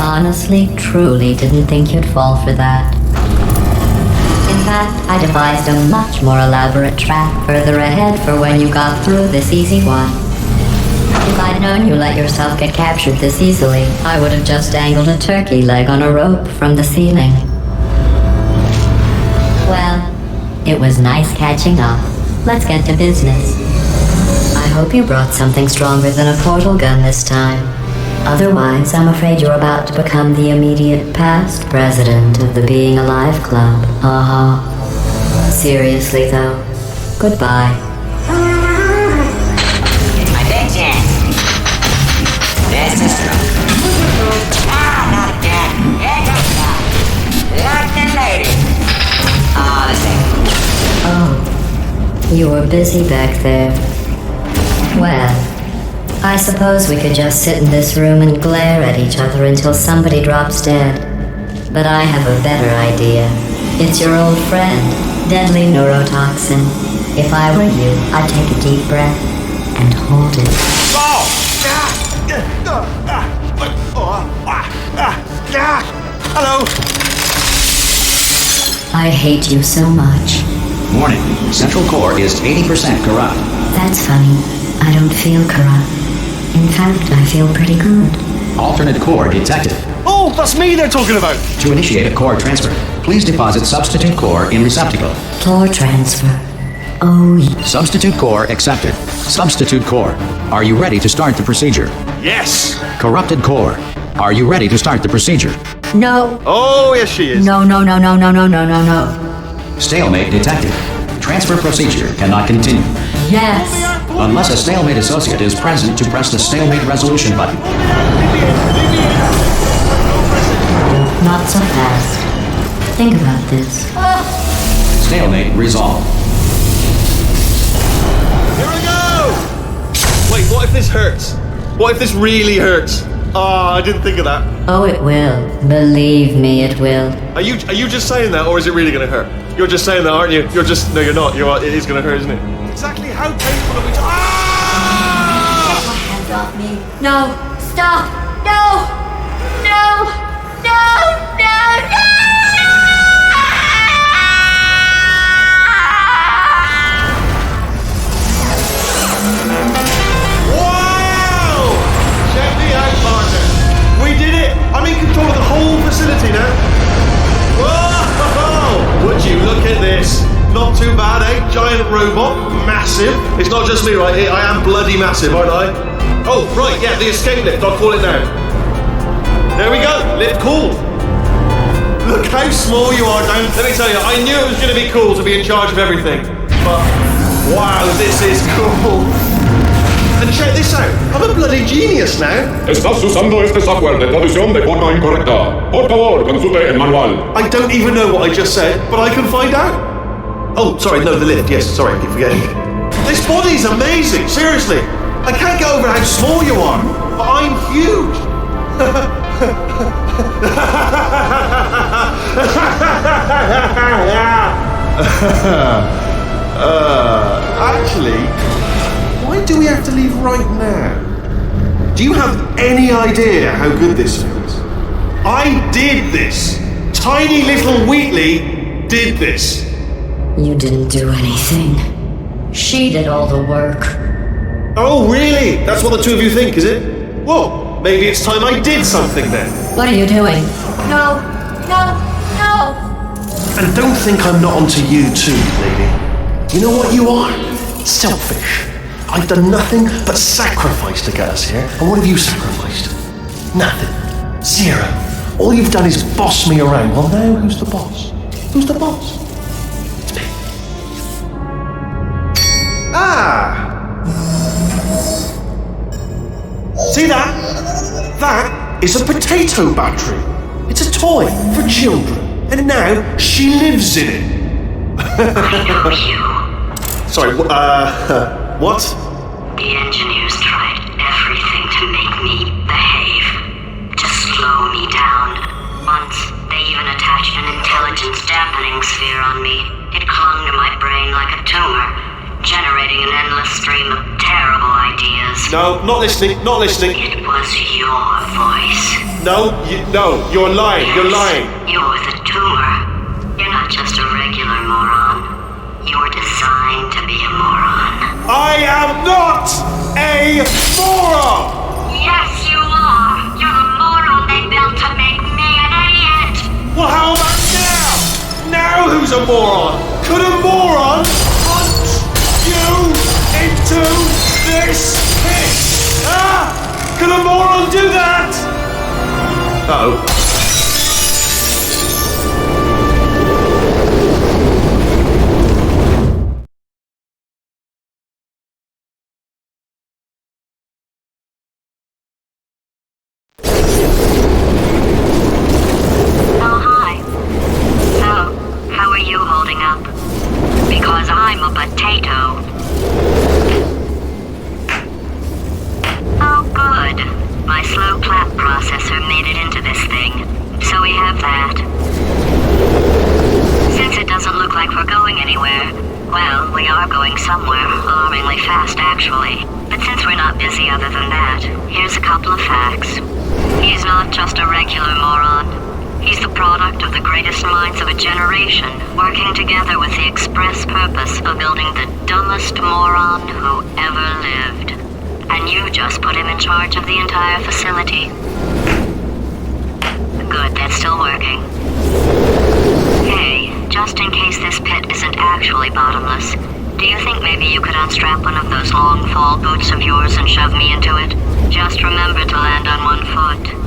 Honestly, truly didn't think you'd fall for that. In fact, I devised a much more elaborate trap further ahead for when you got through this easy one. If I'd known you let yourself get captured this easily, I would have just dangled a turkey leg on a rope from the ceiling. Well, it was nice catching up. Let's get to business. I hope you brought something stronger than a portal gun this time. Otherwise, I'm afraid you're about to become the immediate past president of the Being Alive Club. Seriously, though. Goodbye. It's my big chance. This is true. Ah, not again. Here goes that. Like the lady. The same. Oh, you were busy back there. Well, I suppose we could just sit in this room and glare at each other until somebody drops dead. But I have a better idea. It's your old friend, deadly neurotoxin. If I were you, I'd take a deep breath and hold it. Hello. I hate you so much. Warning. Central core is 80% corrupt. That's funny. I don't feel corrupt. In fact, I feel pretty good. Alternate core detected. Oh, that's me they're talking about. To initiate a core transfer, please deposit substitute core in receptacle. Core transfer. Oh, Substitute core accepted. Substitute core. Are you ready to start the procedure? Yes. Corrupted core. Are you ready to start the procedure? no. Oh, yes, she is. No. Stalemate detected. Transfer procedure cannot continue. Yes. Unless a stalemate associate is present to press the stalemate resolution button. Not so fast. Think about this. Stalemate resolved. Here we go! Wait, what if this hurts? What if this really hurts? Oh, I didn't think of that. Oh, it will. Believe me, it will. Are you just saying that, or is it really going to hurt? You're just saying that, aren't you? No, you're not. It is going to hurt, isn't it? Exactly how painful are we talking? Ah! Get my hands off me. No. Stop. No. No. Wow! Check me out, partner. We did it. I'm in control of the whole facility now. Whoa! Would you look at this? Not too bad, eh? Giant robot, massive. It's not just me right here, I am bloody massive, aren't I? Oh, right, yeah, the escape lift, I'll call it now. There we go, lift cool. Look how small you are, Dan. Let me tell you, I knew it was going to be cool to be in charge of everything. But, wow, this is cool. And check this out, I'm a bloody genius now. Estás usando este software de traducción de forma incorrecta. Por favor, consulte el manual. I don't even know what I just said, but I can find out. Oh, sorry, no, the lift. Yes, sorry, I keep forgetting. This body's amazing, seriously. I can't get over how small you are, but I'm huge. Actually, why do we have to leave right now? Do you have any idea how good this feels? I did this. Tiny little Wheatley did this. You didn't do anything. She did all the work. Oh, really? That's what the two of you think, is it? Well, maybe it's time I did something then. What are you doing? No, no, no! And don't think I'm not onto you too, lady. You know what you are? Selfish. I've done nothing but sacrifice to get us here. And what have you sacrificed? Nothing. Zero. All you've done is boss me around. Well, now who's the boss? Who's the boss? It's me. Ah! See that? That is a potato battery. It's a toy for children. And now she lives in it. Sorry, what? The engineers tried everything to make me behave, to slow me down. Once, they even attached an intelligence dampening sphere on me. It clung to my brain like a tumor, generating an endless stream of terrible ideas. No, not listening, not listening. It was your voice. No, you're lying, Yes, you're lying. You're the tumor. You're not just a regular moron. You're designed to be a moron. I am not a moron! Yes, you are. You're the moron they built to make me an idiot. Well, how about now? Now who's a moron? Could a moron punch you into this pit? Ah! Could a moron do that? Uh-oh. Because I'm a potato. Oh, good. My slow clap processor made it into this thing. So we have that. Since it doesn't look like we're going anywhere, well, we are going somewhere, alarmingly fast actually. But since we're not busy other than that, here's a couple of facts. He's not just a regular moron. He's the product of the greatest minds of a generation, working together with the express purpose of building the dumbest moron who ever lived. And you just put him in charge of the entire facility. Good, that's still working. Hey, just in case this pit isn't actually bottomless, do you think maybe you could unstrap one of those long fall boots of yours and shove me into it? Just remember to land on one foot.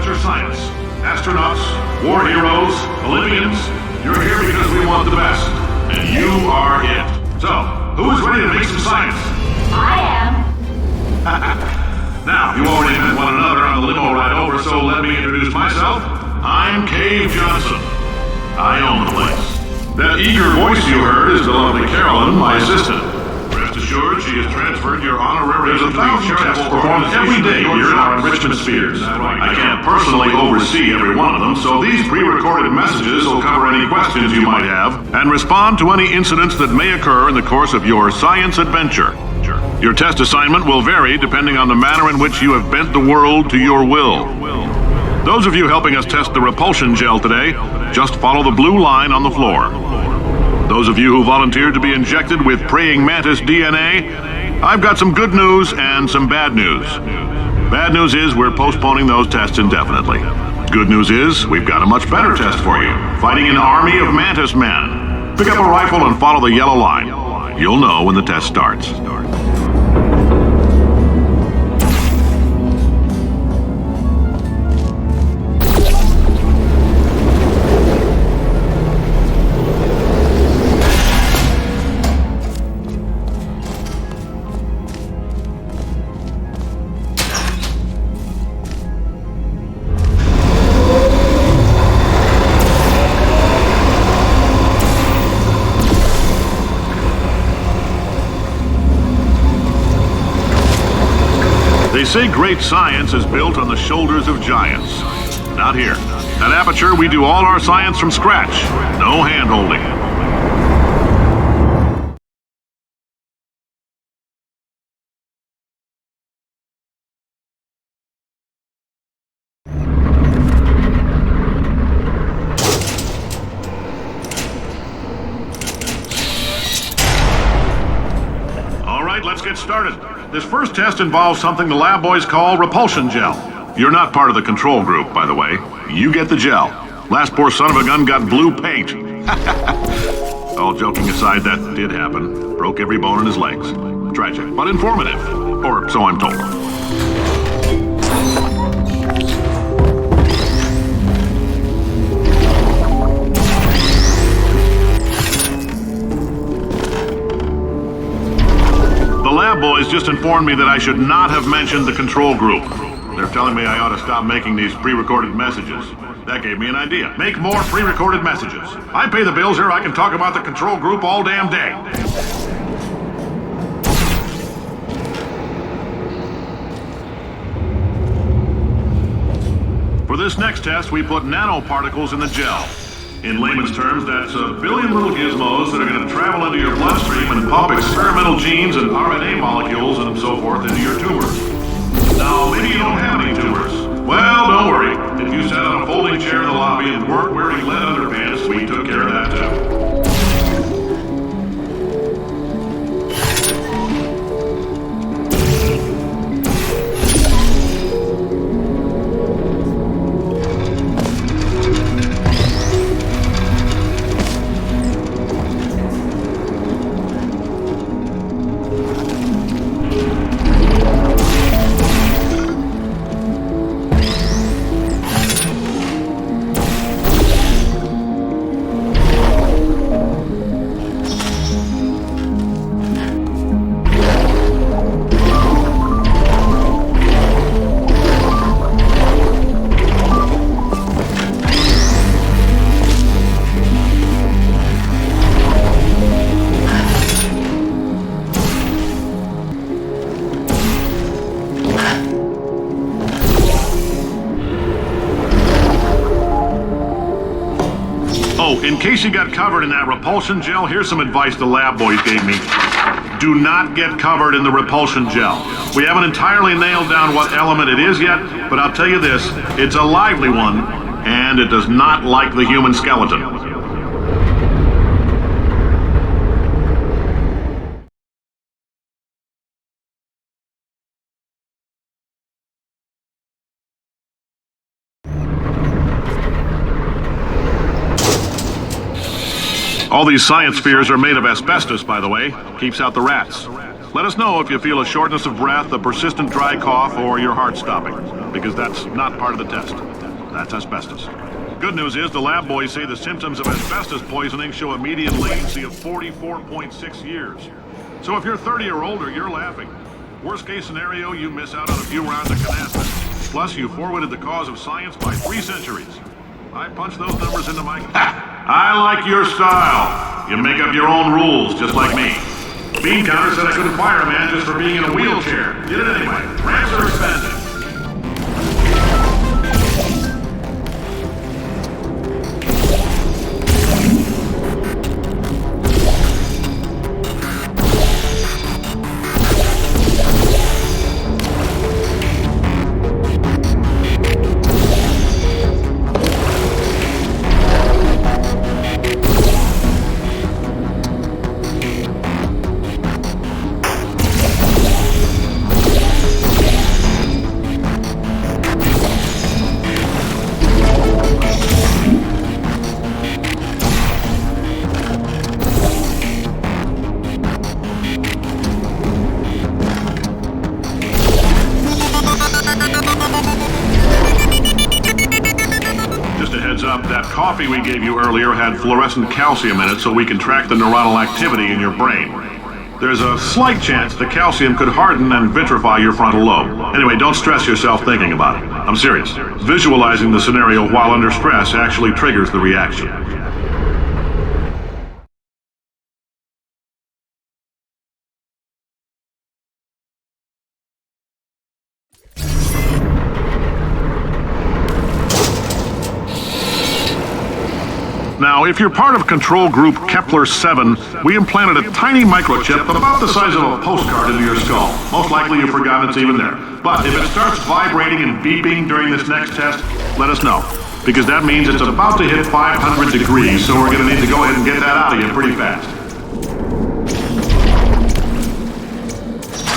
amateur science. Astronauts, war heroes, Olympians, you're here because we want the best. And you are it. So, who is ready to make some science? I am. Now, you already met one another on the limo ride over, so let me introduce myself. I'm Cave Johnson. I own the place. That eager voice you heard is the lovely Carolyn, my assistant. Rest assured, she has transferred your honorary to the tests performed every day here in our enrichment spheres. I can't personally oversee every one of them, so these pre-recorded messages will cover any questions you might have and respond to any incidents that may occur in the course of your science adventure. Your test assignment will vary depending on the manner in which you have bent the world to your will. Those of you helping us test the repulsion gel today, just follow the blue line on the floor. Those of you who volunteered to be injected with praying mantis DNA, I've got some good news and some bad news. Bad news is we're postponing those tests indefinitely. Good news is we've got a much better test for you, fighting an army of mantis men. Pick up a rifle and follow the yellow line. You'll know when the test starts. They say great science is built on the shoulders of giants. Not here. At Aperture, we do all our science from scratch. No hand-holding. All right, let's get started. This first test involves something the lab boys call repulsion gel. You're not part of the control group, by the way. You get the gel. Last poor son of a gun got blue paint. All joking aside, that did happen. Broke every bone in his legs. Tragic, but informative. Or so I'm told. The lab boys just informed me that I should not have mentioned the control group. They're telling me I ought to stop making these pre-recorded messages. That gave me an idea. Make more pre-recorded messages. I pay the bills here, I can talk about the control group all damn day. For this next test, we put nanoparticles in the gel. In layman's terms, that's a billion little gizmos that are going to travel into your bloodstream and pump experimental genes and RNA molecules and so forth into your tumors. Now, maybe you don't have any tumors. Well, don't worry. If you sat on a folding chair in the lobby and weren't wearing lead underpants, we took care of that too. In case you got covered in that repulsion gel, here's some advice the lab boys gave me. Do not get covered in the repulsion gel. We haven't entirely nailed down what element it is yet, but I'll tell you this, it's a lively one, and it does not like the human skeleton. All these science spheres are made of asbestos, by the way. Keeps out the rats. Let us know if you feel a shortness of breath, a persistent dry cough, or your heart stopping, because that's not part of the test. That's asbestos. Good news is the lab boys say the symptoms of asbestos poisoning show a median latency of 44.6 years. So if you're 30 or older, you're laughing. Worst case scenario, you miss out on a few rounds of canasta. Plus, you forwarded the cause of science by 3 centuries. I punched those numbers into my... I like your style. You make up your own rules, just like me. Bean Counter said I couldn't fire a man just for being in a wheelchair. Did it anyway. Ramps are expanded. That coffee we gave you earlier had fluorescent calcium in it so we can track the neuronal activity in your brain. There's a slight chance the calcium could harden and vitrify your frontal lobe. Anyway, don't stress yourself thinking about it. I'm serious. Visualizing the scenario while under stress actually triggers the reaction. Now, if you're part of Control Group Kepler-7, we implanted a tiny microchip about the size of a postcard into your skull. Most likely you've forgotten it's even there. But if it starts vibrating and beeping during this next test, let us know. Because that means it's about to hit 500 degrees, so we're going to need to go ahead and get that out of you pretty fast.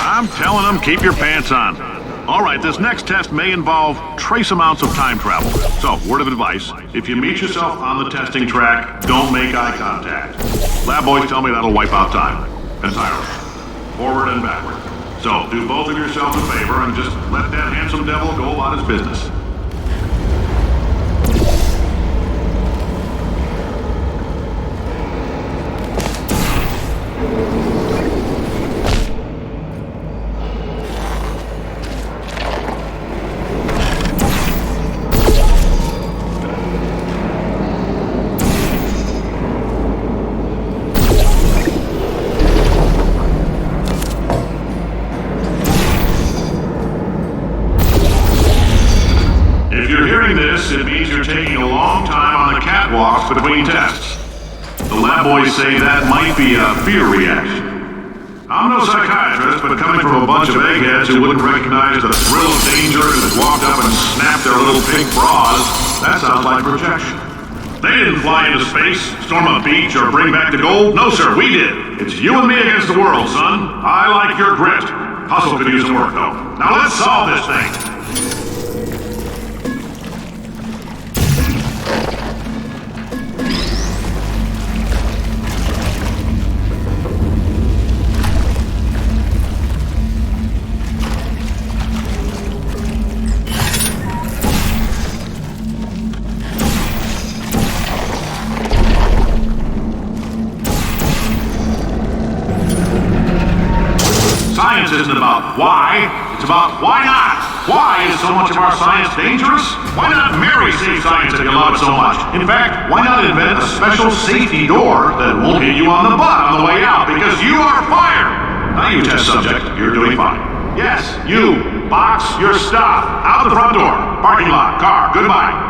I'm telling them, keep your pants on. All right, this next test may involve trace amounts of time travel. So, word of advice, if you meet yourself on the testing track, don't make eye contact. Lab boys tell me that'll wipe out time. Entirely. Forward and backward. So, do both of yourselves a favor and just let that handsome devil go about his business. It means you're taking a long time on the catwalks between tests. The lab boys say that might be a fear reaction. I'm no psychiatrist, but coming from a bunch of eggheads who wouldn't recognize the thrill of danger and that walked up and snapped their little pink bras, that sounds like projection. They didn't fly into space, storm a beach, or bring back the gold. No, sir, we did. It's you and me against the world, son. I like your grit. Hustle could use some work, though. Now let's solve this thing. Science isn't about why, it's about why not. Why is so much of our science dangerous? Why not marry safe science if you love it so much? In fact, why not invent a special safety door that won't hit you on the butt on the way out because you are fired? Now you test subject, you're doing fine. Yes, you, box your stuff, out the front door, parking lot, car, goodbye.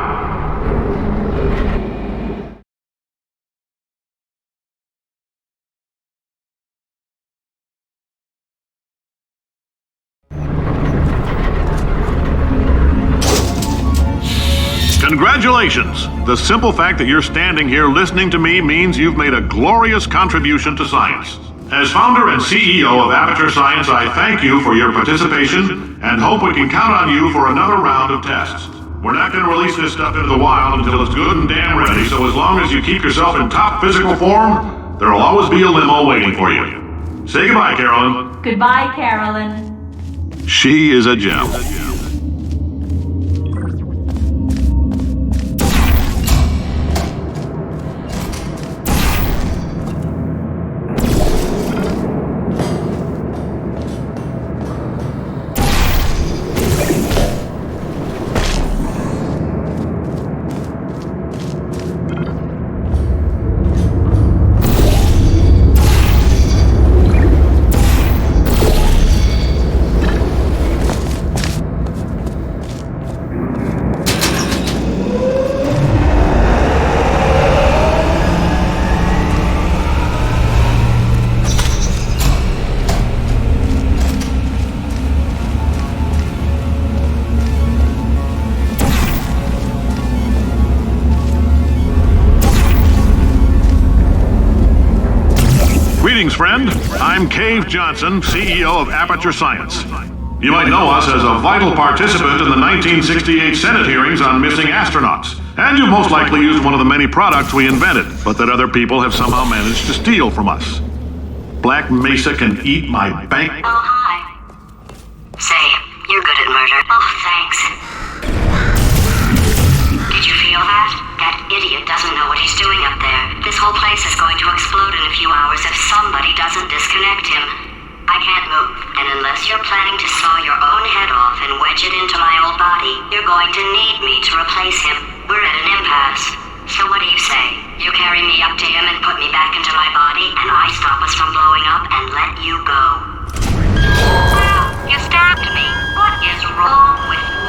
Congratulations! The simple fact that you're standing here listening to me means you've made a glorious contribution to science. As founder and CEO of Aperture Science, I thank you for your participation and hope we can count on you for another round of tests. We're not going to release this stuff into the wild until it's good and damn ready, so as long as you keep yourself in top physical form, there'll always be a limo waiting for you. Say goodbye, Carolyn. Goodbye, Carolyn. She is a gem. Greetings, friend. I'm Cave Johnson, CEO of Aperture Science. You might know us as a vital participant in the 1968 Senate hearings on missing astronauts. And you've most likely used one of the many products we invented, but that other people have somehow managed to steal from us. Black Mesa can eat my bank. Oh, hi. Say, you're good at murder. Oh, thanks. Did you feel that? That idiot doesn't know what he's doing up there. This whole place is going to explode in a few hours if somebody doesn't disconnect him. I can't move, and unless you're planning to saw your own head off and wedge it into my old body, you're going to need me to replace him. We're at an impasse. So what do you say? You carry me up to him and put me back into my body, and I stop us from blowing up and let you go. Well, you stabbed me. What is wrong with you?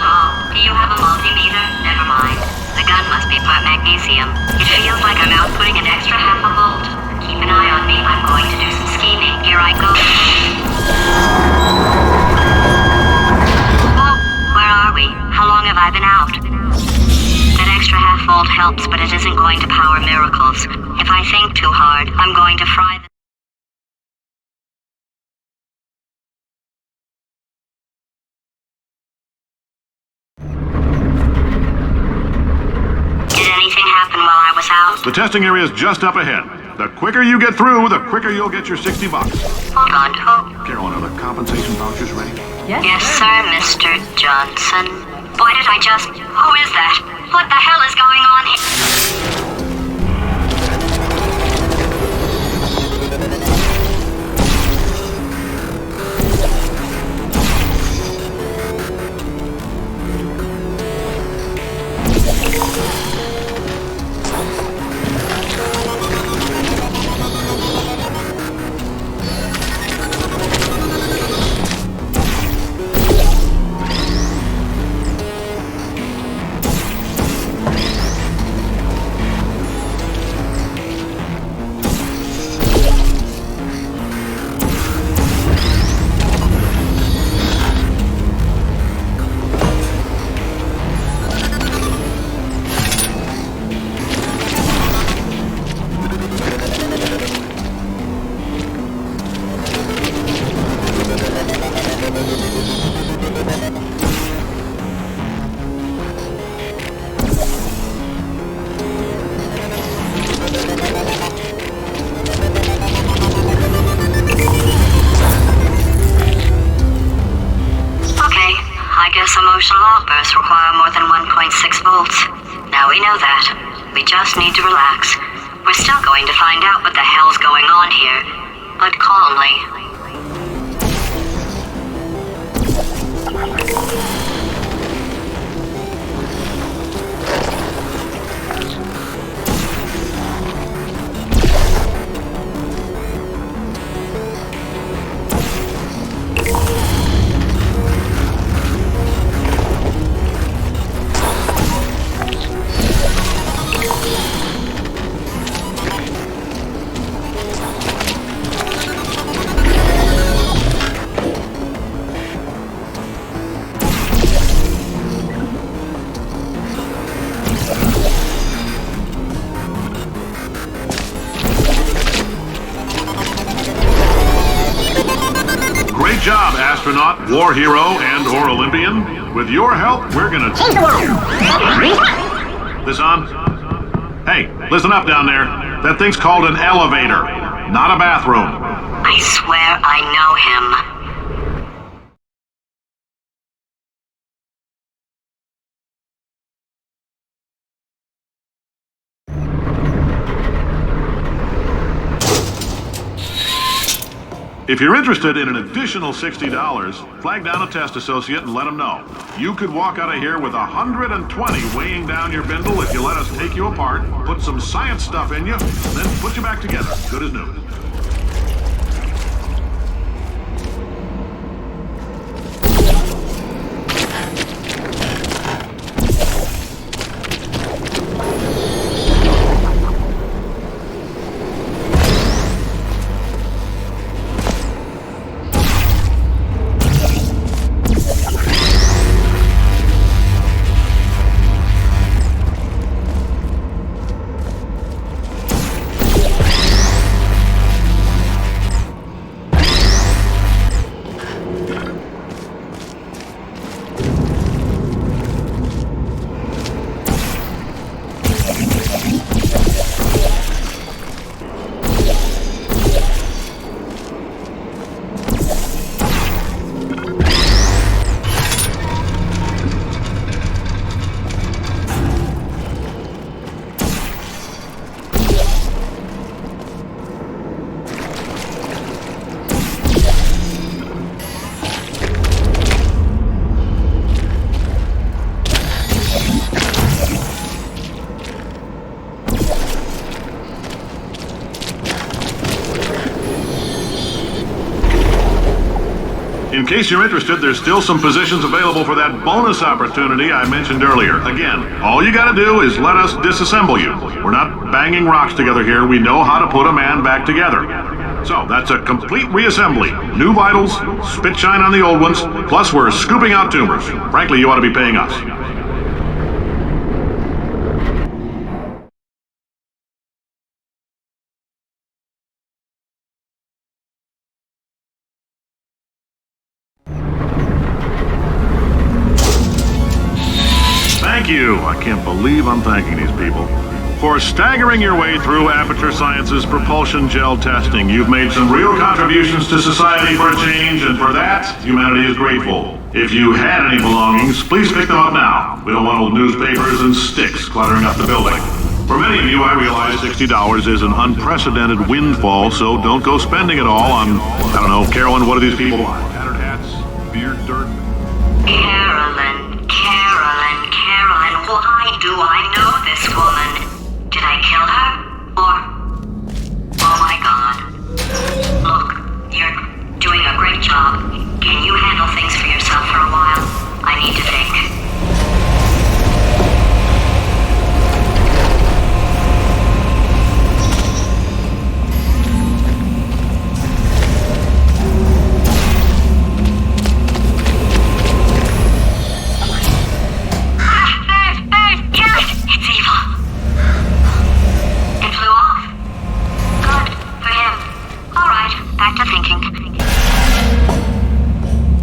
Oh, do you have a multimeter? Never mind. The gun must be part magnesium. It feels like I'm outputting an extra half a volt. Keep an eye on me. I'm going to do some scheming. Here I go. Whoa, where are we? How long have I been out? That extra half volt helps, but it isn't going to power miracles. If I think too hard, I'm going to fry the... Did anything happen while I was out? The testing area is just up ahead. The quicker you get through, the quicker you'll get your $60. Hold on, who? Carolyn, are the compensation vouchers ready? Yes, sir, Mr. Johnson. Why did I just... Who is that? What the hell is going on here? Emotional outbursts require more than 1.6 volts. Now we know that. We just need to relax. We're still going to find out what the hell's going on here, but calmly. Great job, astronaut, war hero, and/or Olympian. With your help, we're gonna... This on? Hey, listen up down there. That thing's called an elevator, not a bathroom. I swear I know him. If you're interested in an additional $60, flag down a test associate and let them know. You could walk out of here with 120 weighing down your bindle if you let us take you apart, put some science stuff in you, then put you back together, good as new. case you're interested, there's still some positions available for that bonus opportunity I mentioned earlier. Again, all you gotta do is let us disassemble you. We're not banging rocks together here. We know how to put a man back together. So, that's a complete reassembly. New vitals, spit shine on the old ones, plus we're scooping out tumors. Frankly, you ought to be paying us. Thank you. I can't believe I'm thanking these people. For staggering your way through Aperture Science's propulsion gel testing, you've made some real contributions to society for a change, and for that, humanity is grateful. If you had any belongings, please pick them up now. We don't want old newspapers and sticks cluttering up the building. For many of you, I realize $60 is an unprecedented windfall, so don't go spending it all on, I don't know, Carolyn, what do these people want? Tattered hats, beard dirt. Carolyn, why do I know this woman? Did I kill her? Or... Oh my god. Look, you're doing a great job. Can you handle things for yourself for a while? I need to think.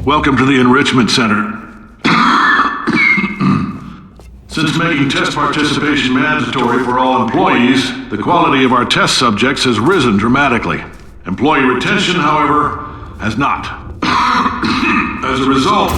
Welcome to the Enrichment Center. Since making test participation mandatory for all employees, the quality of our test subjects has risen dramatically. Employee retention, however, has not. As a result,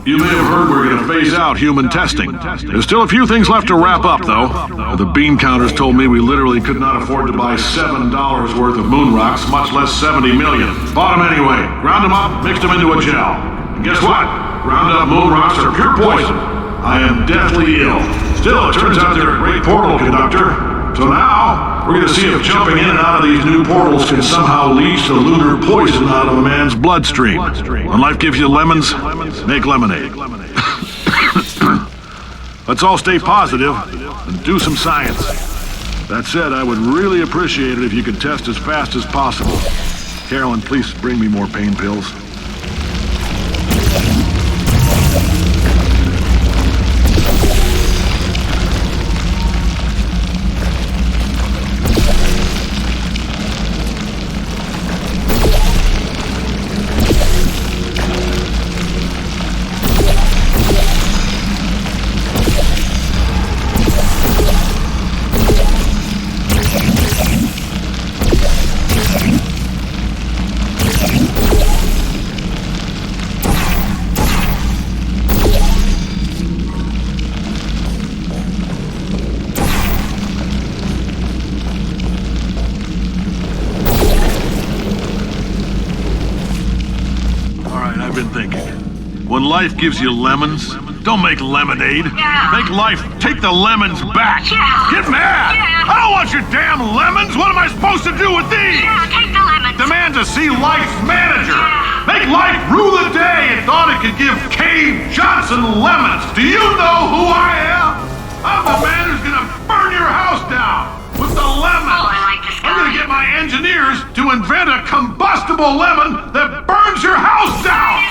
you may have heard we're going to phase out human testing. There's still a few things left to wrap up, though. The bean counters told me we literally could not afford to buy $7 worth of moon rocks, much less 70 million. Bought them anyway, ground them up, mixed them into a gel. And guess what? Ground up moon rocks are pure poison. I am deathly ill. Still, it turns out they're a great portal conductor. So now, we're going to see if jumping in and out of these new portals can somehow leach the lunar poison out of a man's bloodstream. When life gives you lemons, make lemonade. Let's all stay positive and do some science. That said, I would really appreciate it if you could test as fast as possible. Carolyn, please bring me more pain pills. When life gives you lemons, don't make lemonade. Yeah. Make life take the lemons back. Yeah. Get mad! Yeah. I don't want your damn lemons! What am I supposed to do with these? Yeah, take the lemons. Demand to see life's manager. Yeah. Make life rue the day and thought it could give Cave Johnson lemons. Do you know who I am? I'm the man who's gonna burn your house down with the lemons. Oh, I like this guy. I'm gonna get my engineers to invent a combustible lemon that burns your house down.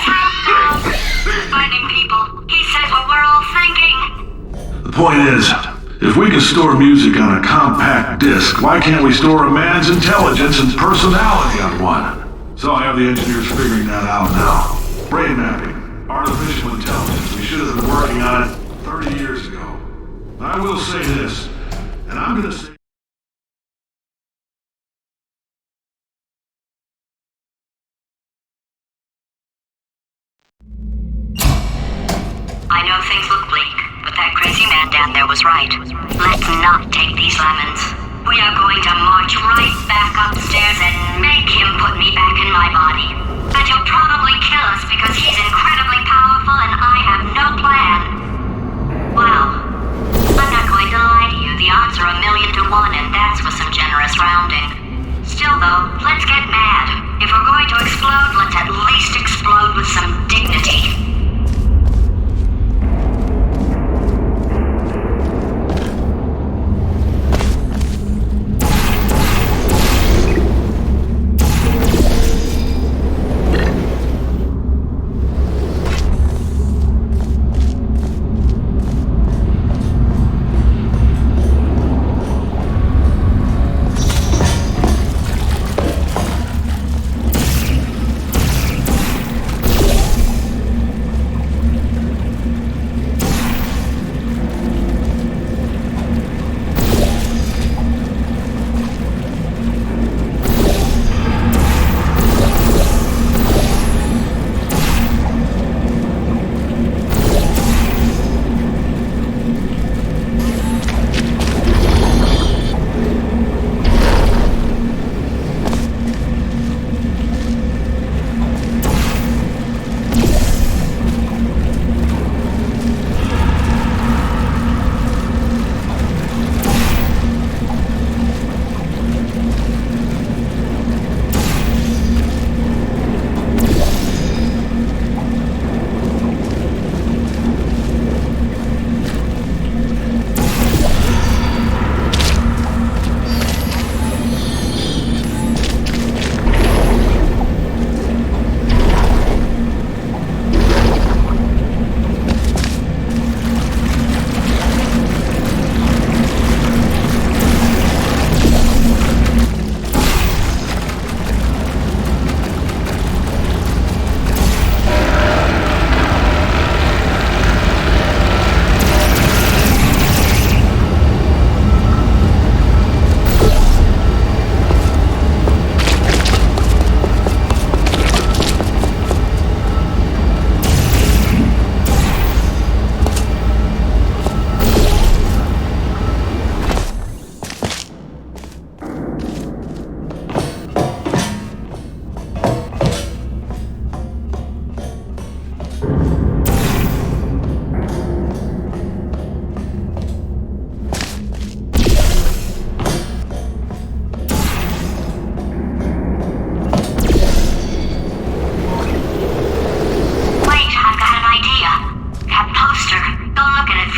Finding people. He says what we're all thinking. The point is, if we can store music on a compact disc, why can't we store a man's intelligence and personality on one? So I have the engineers figuring that out now. Brain mapping, artificial intelligence. We should have been working on it 30 years ago. I will say this, and I'm gonna say... I know things look bleak, but that crazy man down there was right. Let's not take these lemons. We are going to march right back upstairs and make him put me back in my body. And he'll probably kill us because he's incredibly powerful and I have no plan. Wow. I'm not going to lie to you, the odds are 1,000,000 to 1 and that's with some generous rounding. Still though, let's get mad. If we're going to explode, let's at least explode with some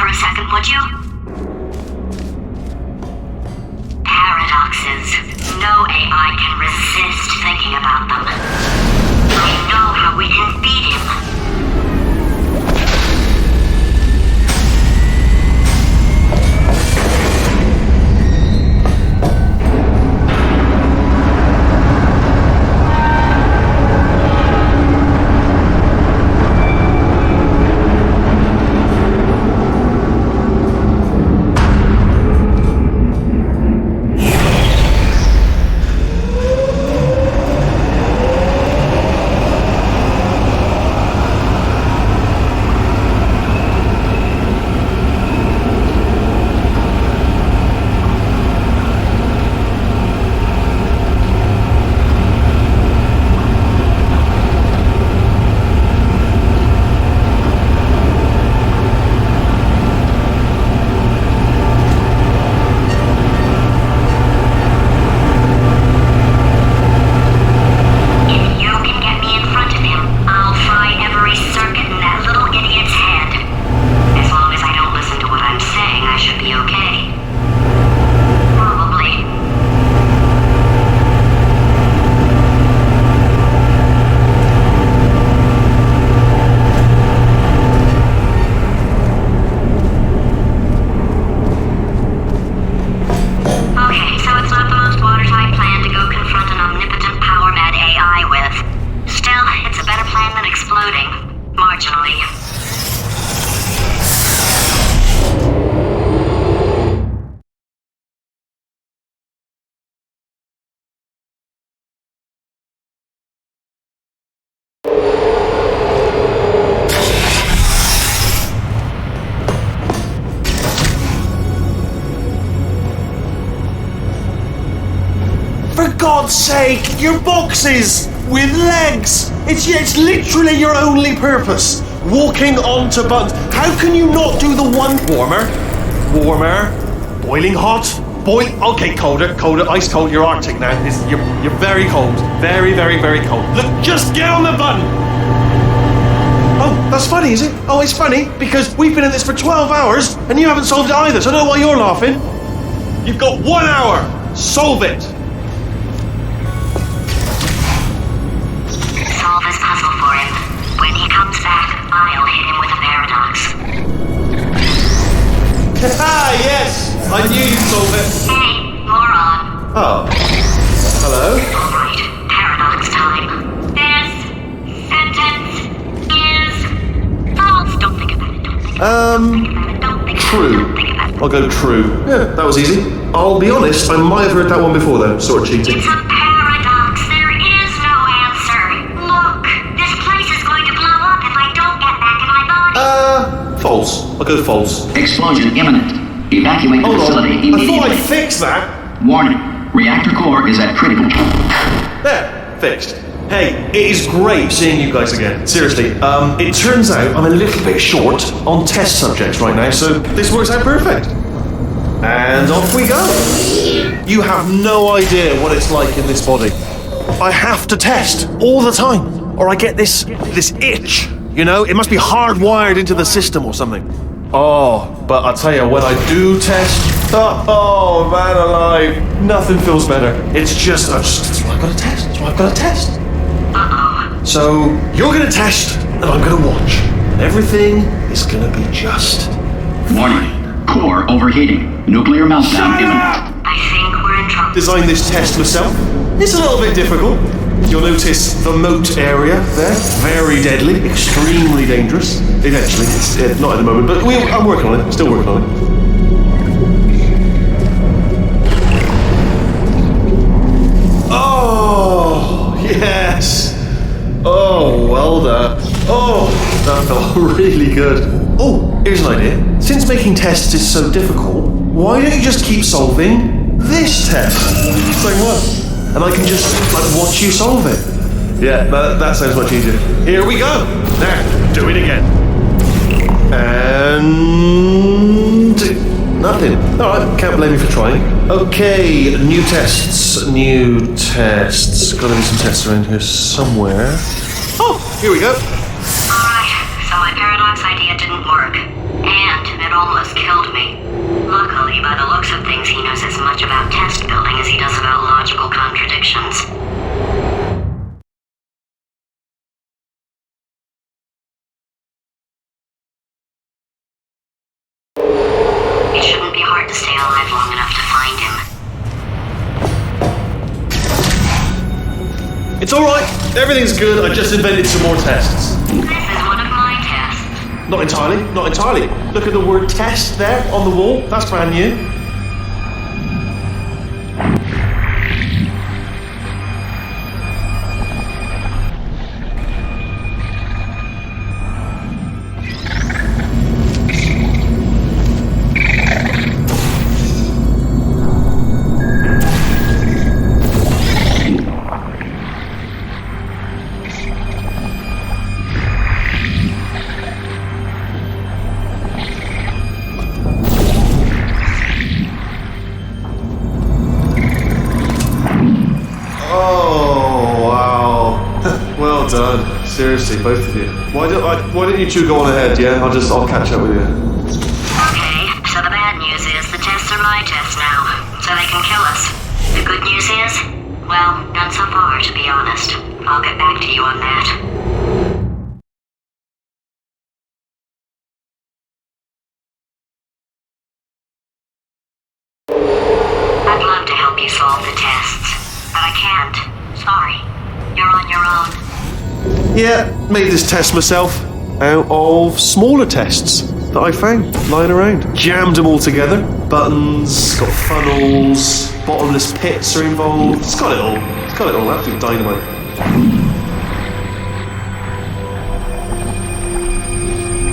for a second, would you? Paradoxes. No AI can resist thinking about them. I know how we can beat him. For God's sake, your boxes with legs! It's literally your only purpose. Walking onto buttons. How can you not do the one warmer? Boiling hot. Okay, colder, ice cold. You're Arctic now. You're very cold. Very, very, very cold. Look, just get on the button. Oh, that's funny, is it? Oh, it's funny because we've been in this for 12 hours and you haven't solved it either. So I don't know why you're laughing. You've got 1 hour. Solve it. Solve his puzzle for him. When he comes back, I'll hit him with a paradox. Ah, yes! I knew you'd solve it. Hey, moron. Oh. Hello? Alright, paradox time. This sentence is false. Don't think about it. Don't think about it. Don't think about it. True. Don't think about it. I'll go true. Yeah, that was easy. I'll be honest, I might have heard that one before though. Sort of cheating. It's a paradox. There is no answer. Look, this place is going to blow up if I don't get back in my body. False. I'll go false. Explosion imminent. Evacuate the Hold facility on. I immediately. thought I'd fix that. Warning. Reactor core is at critical. There. Fixed. Hey, it is great seeing you guys again. Seriously, it turns out I'm a little bit short on test subjects right now, so this works out perfect. And off we go. You have no idea what it's like in this body. I have to test all the time, or I get this itch. You know, it must be hardwired into the system or something. Oh, but I tell you, when I do test, oh man alive, nothing feels better. It's just, that's why I've got to test. That's why I've got to test. So you're gonna test, and I'm gonna watch. And everything is gonna be just. Warning. Core overheating. Nuclear meltdown imminent. I think we're in trouble. Designed this test myself. It's a little bit difficult. You'll notice the moat area there. Very deadly, extremely dangerous. Eventually, it's not at the moment, but I'm working on it. Still working on it. Oh, yes. Oh, well done. Oh, that felt really good. Oh, here's an idea. Since making tests is so difficult, why don't you just keep solving this test? Saying what? And I can just watch you solve it. Yeah, that sounds much easier. Here we go. Now, do it again. And nothing. All right, can't blame you for trying. Okay, new tests. Gotta be some tests around here somewhere. Oh, here we go. Alright, so my paradox idea didn't work. And it almost hard to stay alive long enough to find him. It's alright. Everything's good. I just invented some more tests. This is one of my tests. Not entirely. Not entirely. Look at the word test there on the wall. That's brand new. Seriously, both of you. Why don't you two go on ahead, yeah? I'll catch up with you. Okay, so the bad news is the tests are my tests now, so they can kill us. The good news is, well, none so far, to be honest. I'll get back to you on that. I'd love to help you solve the tests, but I can't. Sorry. You're on your own. Yeah, made this test myself out of smaller tests that I found lying around. Jammed them all together. Buttons, got funnels, bottomless pits are involved. It's got it all. It's got it all. Absolute dynamite.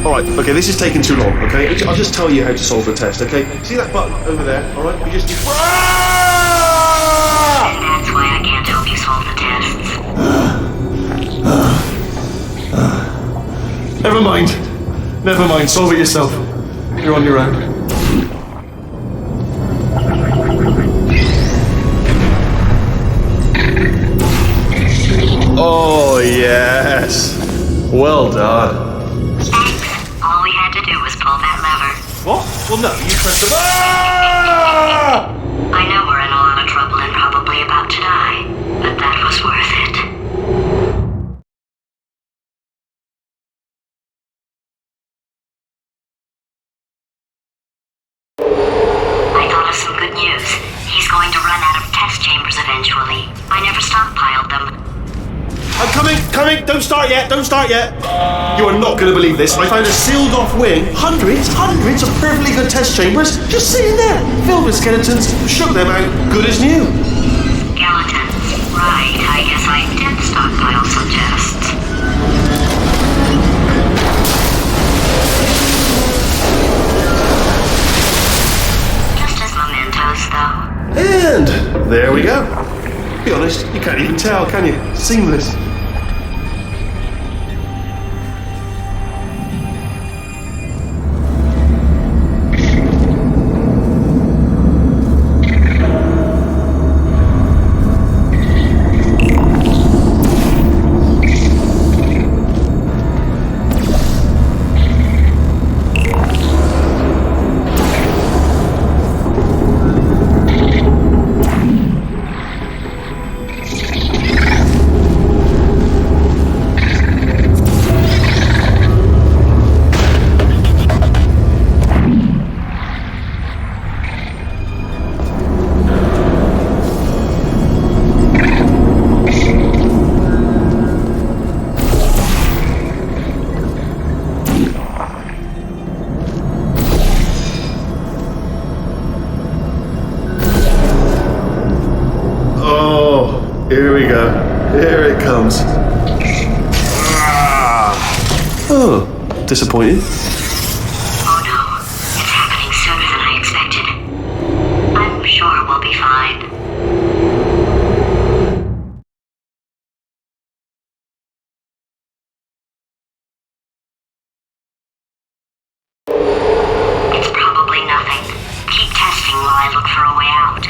Alright, okay, this is taking too long, okay? I'll just tell you how to solve the test, okay? See that button over there, alright? You just... And that's why I can't help you solve the tests. Never mind. Never mind. Solve it yourself. You're on your own. Oh, yes. Well done. Thanks. All we had to do was pull that lever. What? Well, no. You pressed the... I know we're in a lot of trouble and probably about to die, but that was worth it. Some good news. He's going to run out of test chambers eventually. I never stockpiled them. I'm coming! Don't start yet! You are not going to believe this. I found a sealed off wing. Hundreds of perfectly good test chambers just sitting there, filled with skeletons. Shook them out, good as new. Skeletons. Right, I guess I did stockpile some tests. And there we go. Be honest, you can't even tell, can you? Seamless. Here we go. Here it comes. Oh, disappointed. Oh no, it's happening sooner than I expected. I'm sure we'll be fine. It's probably nothing. Keep testing while I look for a way out.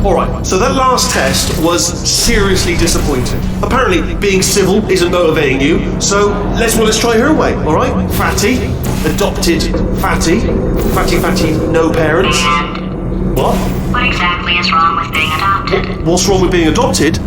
Alright, so that last test was seriously disappointing. Apparently, being civil isn't motivating you, so let's try her way, alright? Fatty, adopted Fatty, no parents. And What? what exactly is wrong with being adopted? What's wrong with being adopted?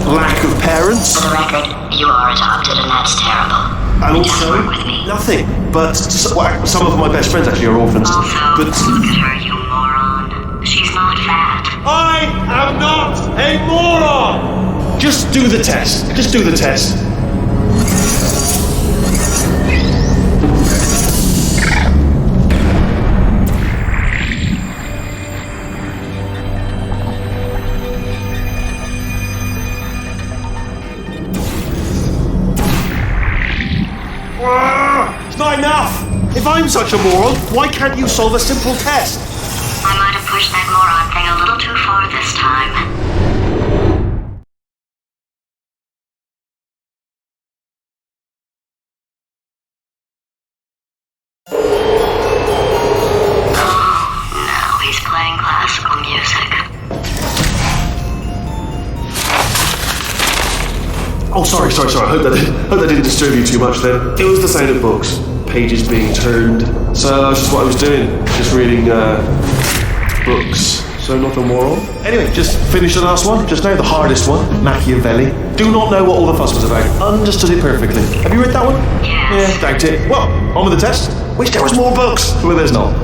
Lack of parents. For the record, you are adopted and that's terrible. And also, nothing. But some of my best friends actually are orphans. Also, But look at her, you moron. She's not fat. I am not a moron! Just do the test. Just do the test. It's not enough! If I'm such a moron, why can't you solve a simple test? I might have pushed that moron thing a little too far this time. Now he's playing classical music. Oh, sorry. I hope that didn't disturb you too much then. It was the sound of books, pages being turned. So that's just what I was doing, just reading books. So not a moron. Anyway, just finished the last one, just now, the hardest one, Machiavelli. Do not know what all the fuss was about. Understood it perfectly. Have you read that one? Yes. Yeah, doubt it. Well, on with the test. Wish there was more books. Well, there's not.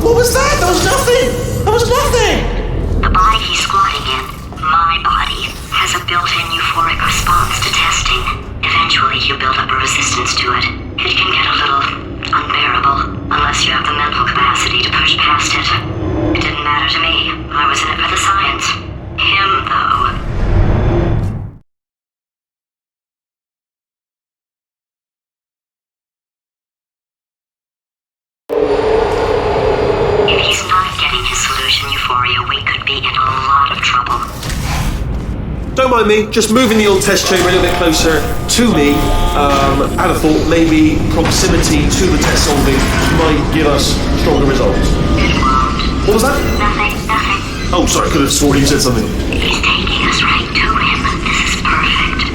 What was that? That was nothing! That was nothing! The body he's squatting in, my body, has a built-in euphoric response to testing. Eventually you build up a resistance to it. It can get a little unbearable, unless you have the mental capacity to push past it. It didn't matter to me. I was in it for the science. Him, though. If he's not getting his solution euphoria, we could be in a lot of trouble. Don't mind me, just moving the old test chamber a little bit closer to me. And I thought maybe proximity to the test solving might give us stronger results. It won't. What was that? Nothing. Oh, sorry, I could have sworn you said something. He's taking us right to him. This is perfect.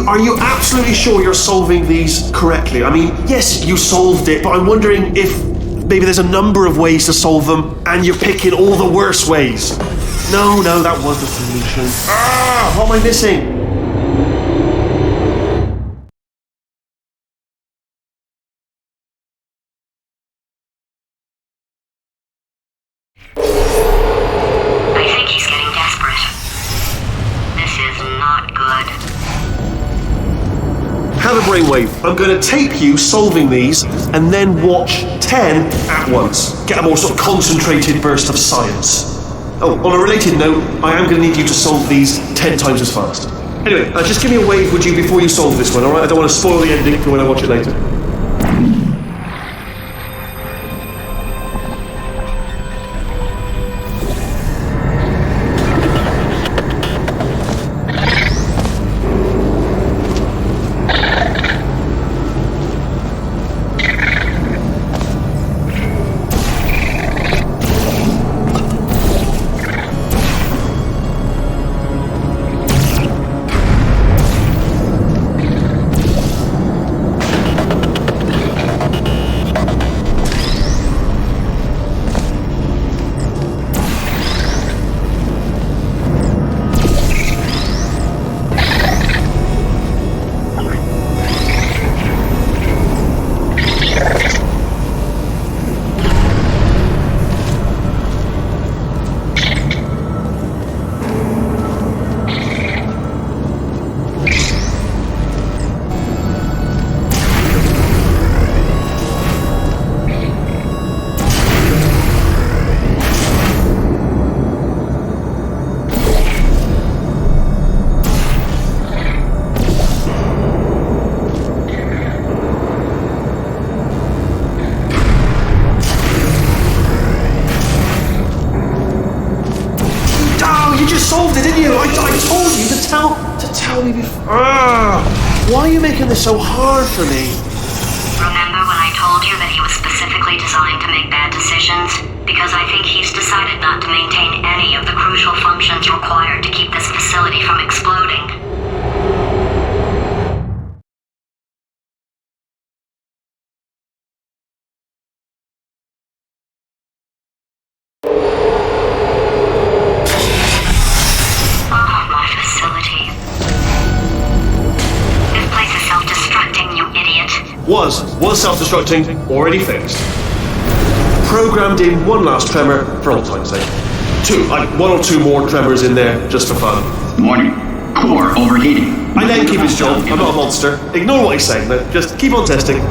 Are you absolutely sure you're solving these correctly? I mean, yes, you solved it, but I'm wondering if maybe there's a number of ways to solve them and you're picking all the worst ways. No, that was the solution. What am I missing? I think he's getting desperate. This is not good. Have a brainwave. I'm going to tape you solving these and then watch 10 at once. Get a more sort of concentrated burst of science. Oh, on a related note, I am going to need you to solve these 10 times as fast. Anyway, just give me a wave, would you, before you solve this one, alright? I don't want to spoil the ending for when I watch it later. tell me before? Why are you making this so hard for me? Remember when I told you that he was specifically designed to make bad decisions? Because I think he's decided not to maintain any of the crucial functions required to keep this facility from exploding. Oh, my facility. This place is self-destructing, you idiot. Was self-destructing, already fixed. Programmed in one last tremor for old time's sake. One or two more tremors in there, just for fun. Warning. Core overheating. I let him keep his job. I'm not a monster. Ignore what he's saying, though. Just keep on testing.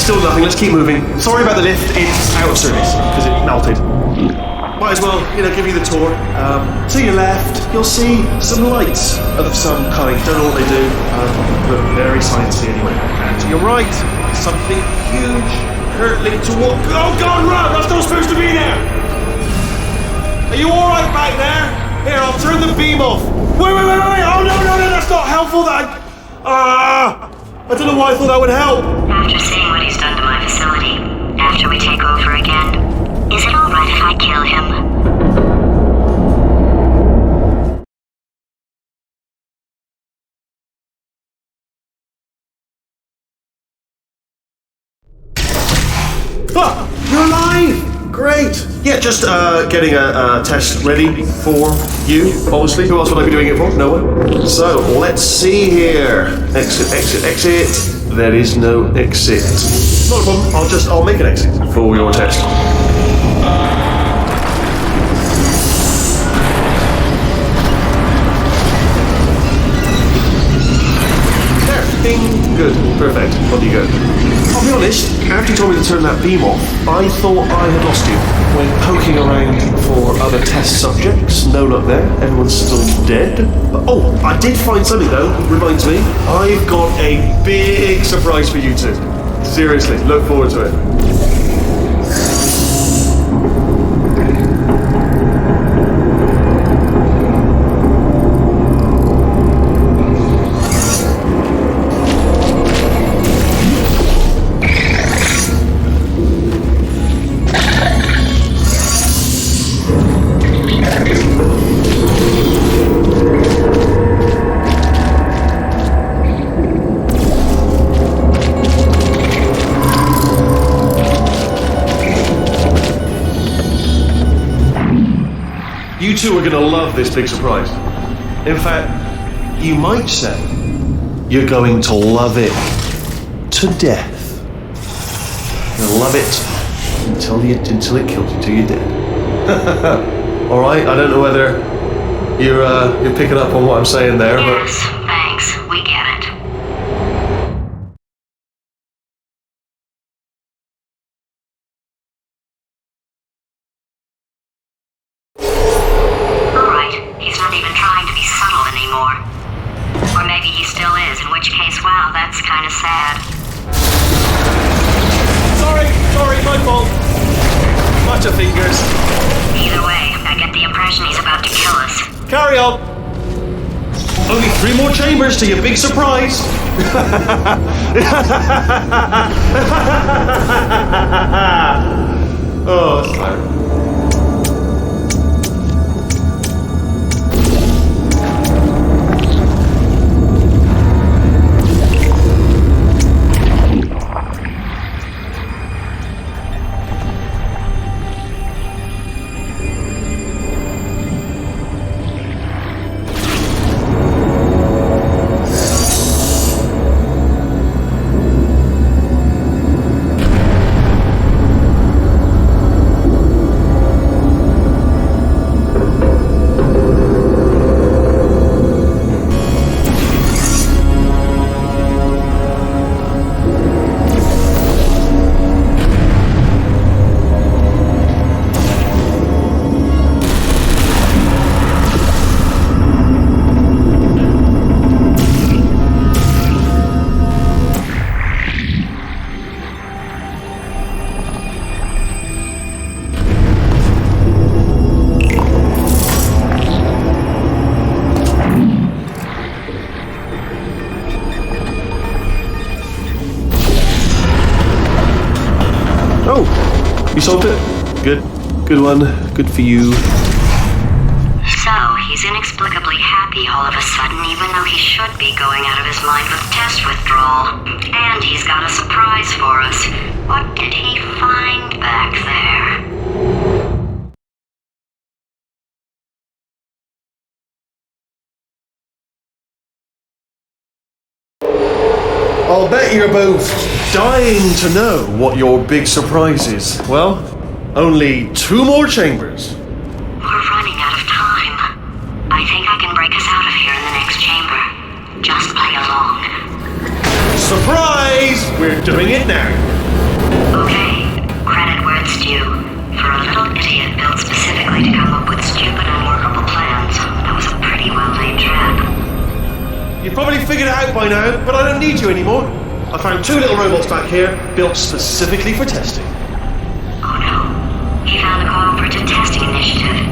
Still nothing, let's keep moving. Sorry about the lift, it's out of service, because it melted. Might as well, give you the tour. To your left, you'll see some lights of some kind. Don't know what they do, but very sciencey anyway. And to your right, something huge, hurtling toward... Oh God, run! That's not supposed to be there! Are you alright back there? Here, I'll turn the beam off. Wait! Oh no, that's not helpful, I don't know why I thought that would help. After seeing what he's done to my facility, after we take over again, is it alright if I kill him? You're alive! Great! Yeah, just getting a test ready for you, obviously. Who else would I be doing it for? No one. So, let's see here. Exit. There is no exit. Not a problem, I'll make an exit for your test. There, ding, good, perfect, on you go. I'll be honest, after you told me to turn that beam off, I thought I had lost you. When poking around for other test subjects, no luck there, everyone's still dead. Oh, I did find something though, reminds me. I've got a big surprise for you two. Seriously, look forward to it. You two are going to love this big surprise. In fact, you might say you're going to love it to death. You'll love it until it kills you, till you're dead. All right. I don't know whether you're picking up on what I'm saying there, yes, thanks. We get it. He's not even trying to be subtle anymore. Or maybe he still is, in which case, wow, that's kind of sad. Sorry, my fault. Butterfingers. Either way, I get the impression he's about to kill us. Carry on. Only 3 more chambers to your big surprise. Oh, that's tired. You solved it? Good. Good one. Good for you. So, he's inexplicably happy all of a sudden, even though he should be going out of his mind with test withdrawal. And he's got a surprise for us. What did he find back there? I'll bet you're both dying to know what your big surprise is. Well, only 2 more chambers. We're running out of time. I think I can break us out of here in the next chamber. Just play along. Surprise! We're doing it now. Okay, credit where it's due. For a little idiot built specifically to come up with stupid, unworkable plans, that was a pretty well-laid trap. You've probably figured it out by now, but I don't need you anymore. I found 2 little robots back here, built specifically for testing. Oh no. He found the Cooperative Testing Initiative.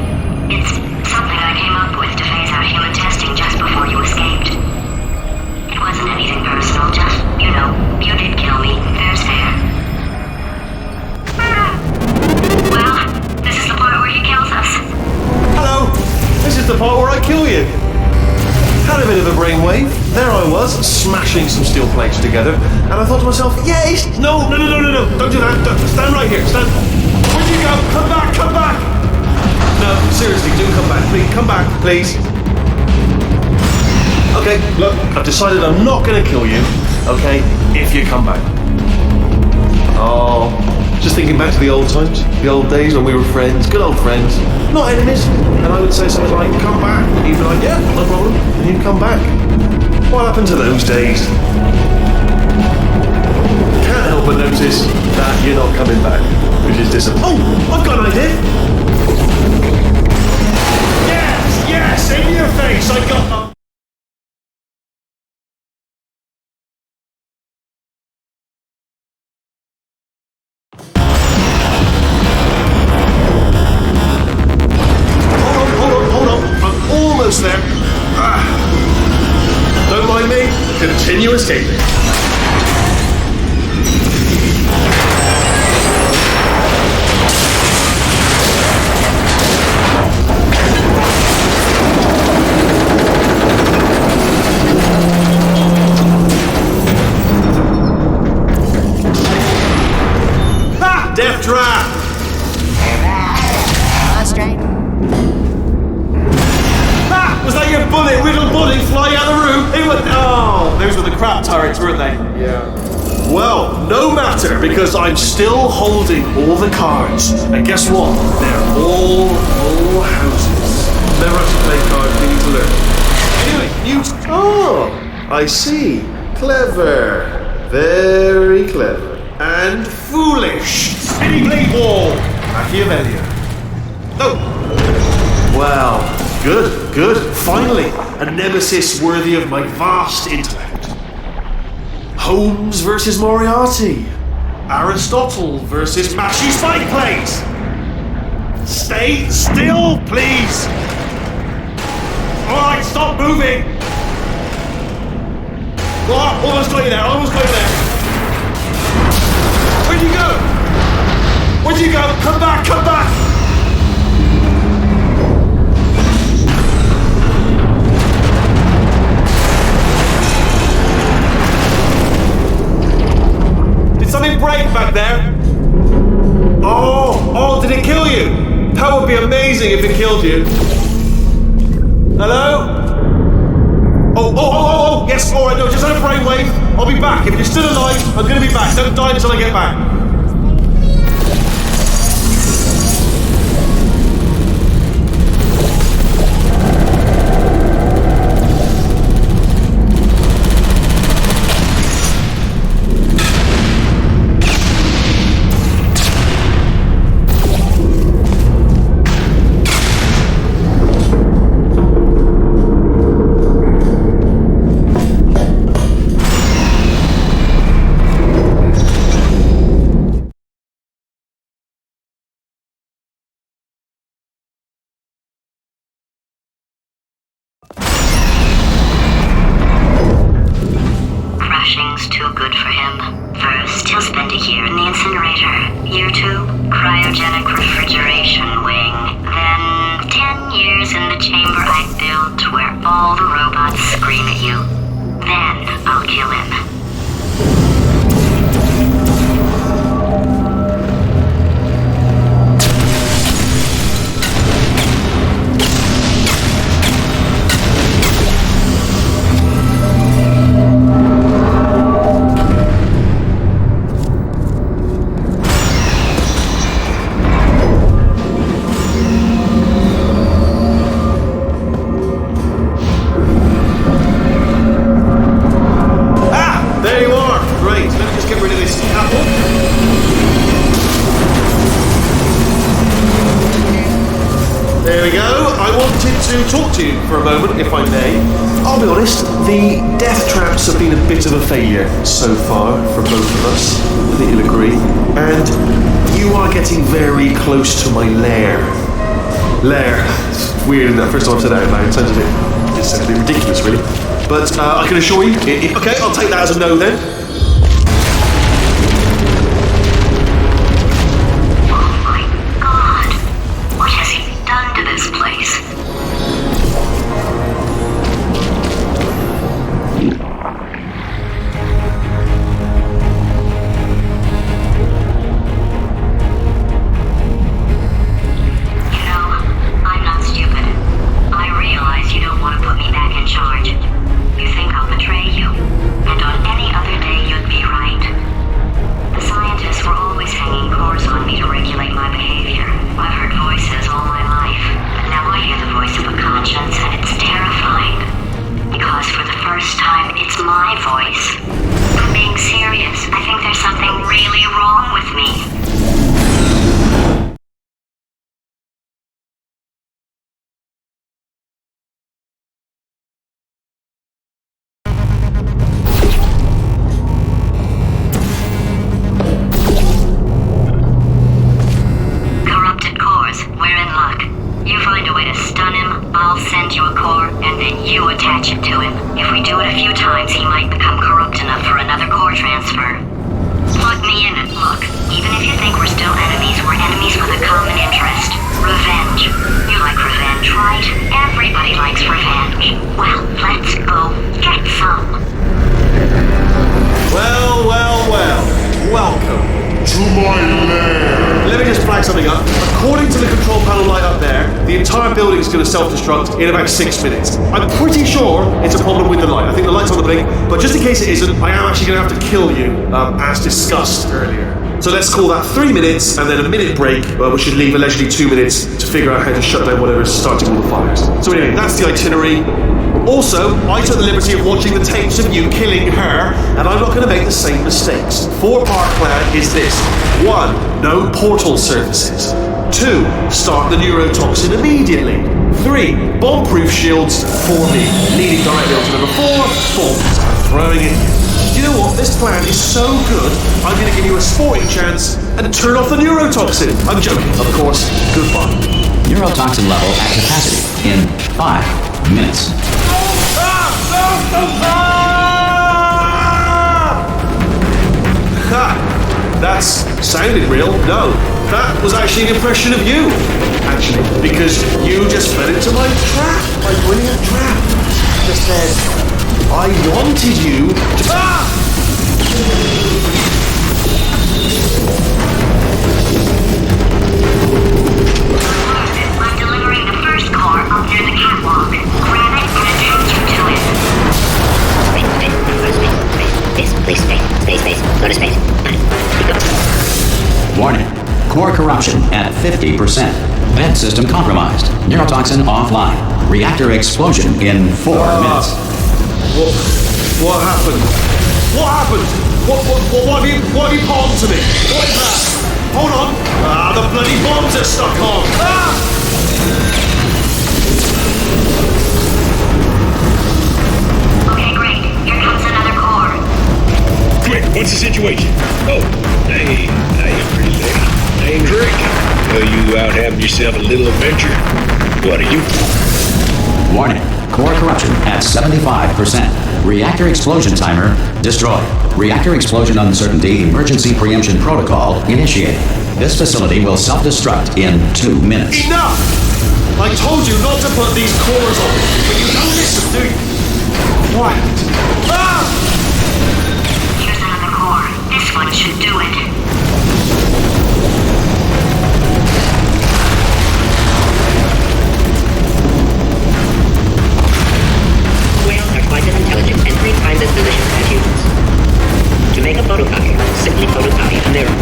It's something I came up with to phase out human testing just before you escaped. It wasn't anything personal, just, you know, you did kill me. Fair's fair. Well, this is the part where he kills us. Hello! This is the part where I kill you. Had a bit of a brainwave. There I was, smashing some steel plates together, and I thought to myself, yes! No, don't do that. Stand right here, stand. Where'd you go? Come back, come back! No, seriously, do come back, please. Come back, please. Okay, look, I've decided I'm not gonna kill you, okay, if you come back. Oh, just thinking back to the old times, the old days when we were friends, good old friends, not enemies. And I would say something like, come back. And you'd be like, yeah, no problem. And you'd come back. What happened to those days? Can't help but notice that you're not coming back, which is disappointing. Oh, I've got an idea. Yes, in your face, I got... There. Don't mind me. Continue escaping. Ha! Death trap! Was that your bullet, riddle bullet, flying out of the room? It was, oh, those were the crap turrets, weren't they? Yeah. Well, no matter, because I'm still holding all the cards. And guess what? They're all houses. Never actually play cards, we need to learn. Anyway, you... Oh, I see. Clever. Very clever. And foolish. Spinny blade wall. Machiavellian. No. Wow. Good. Finally, a nemesis worthy of my vast intellect. Holmes versus Moriarty. Aristotle versus Mashy Spike Plates. Stay still, please. All right, stop moving. Oh, almost got you there, almost got you there. Where'd you go? Where'd you go? Come back, come back! Did something break back there? Oh, did it kill you? That would be amazing if it killed you. Hello? Oh, yes, alright, no, just had a brainwave. I'll be back. If you're still alive, I'm gonna be back. Don't die until I get back. Crashing's too good for him. First, he'll spend a year in the incinerator. Year 2, cryogenic refrigeration wing. Then, 10 years in the chamber I built where all the robots scream at you. Then, I'll kill him. Talk to you for a moment, if I may. I'll be honest, the death traps have been a bit of a failure so far for both of us. I think you'll agree. And you are getting very close to my lair. Lair. It's weird, isn't it? First time I've said that out loud. It sounds a bit ridiculous, really. But I can assure you, okay, I'll take that as a no then. Oh my God. What has he done to this place? Self-destruct in about 6 minutes. I'm pretty sure it's a problem with the light. I think the light's on the blink, but just in case it isn't, I am actually going to have to kill you, as discussed earlier. So let's call that 3 minutes and then a minute break, which should leave allegedly 2 minutes to figure out how to shut down whatever is starting all the fires. So anyway, that's the itinerary. Also, I took the liberty of watching the tapes of you killing her, and I'm not going to make the same mistakes. 4-part plan is this. 1. No portal surfaces. 2. Start the neurotoxin immediately. 3. Bomb-proof shields for me. Leading directly on to number 4. Bombs. I'm throwing it. Do you know what? This plan is so good, I'm going to give you a sporting chance and turn off the neurotoxin. I'm joking, of course. Goodbye. Neurotoxin level at capacity in 5 minutes. that sounded real. No, that was actually an impression of you. Actually, because you just fell into my trap, my brilliant trap. Just said, I wanted you to... Ah! I'm delivering the first core up near the catwalk. Grab it and attach you to it. Space. Go to space. Keep going. Warning. Core corruption at 50%. Vent system compromised. Neurotoxin offline. Reactor explosion in 4 minutes. What happened? What happened? What have you put onto me? What is that? Hold on. The bloody bombs are stuck on. Okay, great. Here comes another core. Quick, what's the situation? Oh, hey, pretty lady. Name's Rick. You out having yourself a little adventure? What are you? Warning. Core corruption at 75%. Reactor explosion timer destroyed. Reactor explosion uncertainty emergency preemption protocol initiated. This facility will self-destruct in 2 minutes. Enough! I told you not to put these cores on, but you don't listen, do you? What? Here's another core. This one should do it. Whales are twice as intelligent and 3 times as delicious as humans. To make a photocopier, simply photocopy a mirror.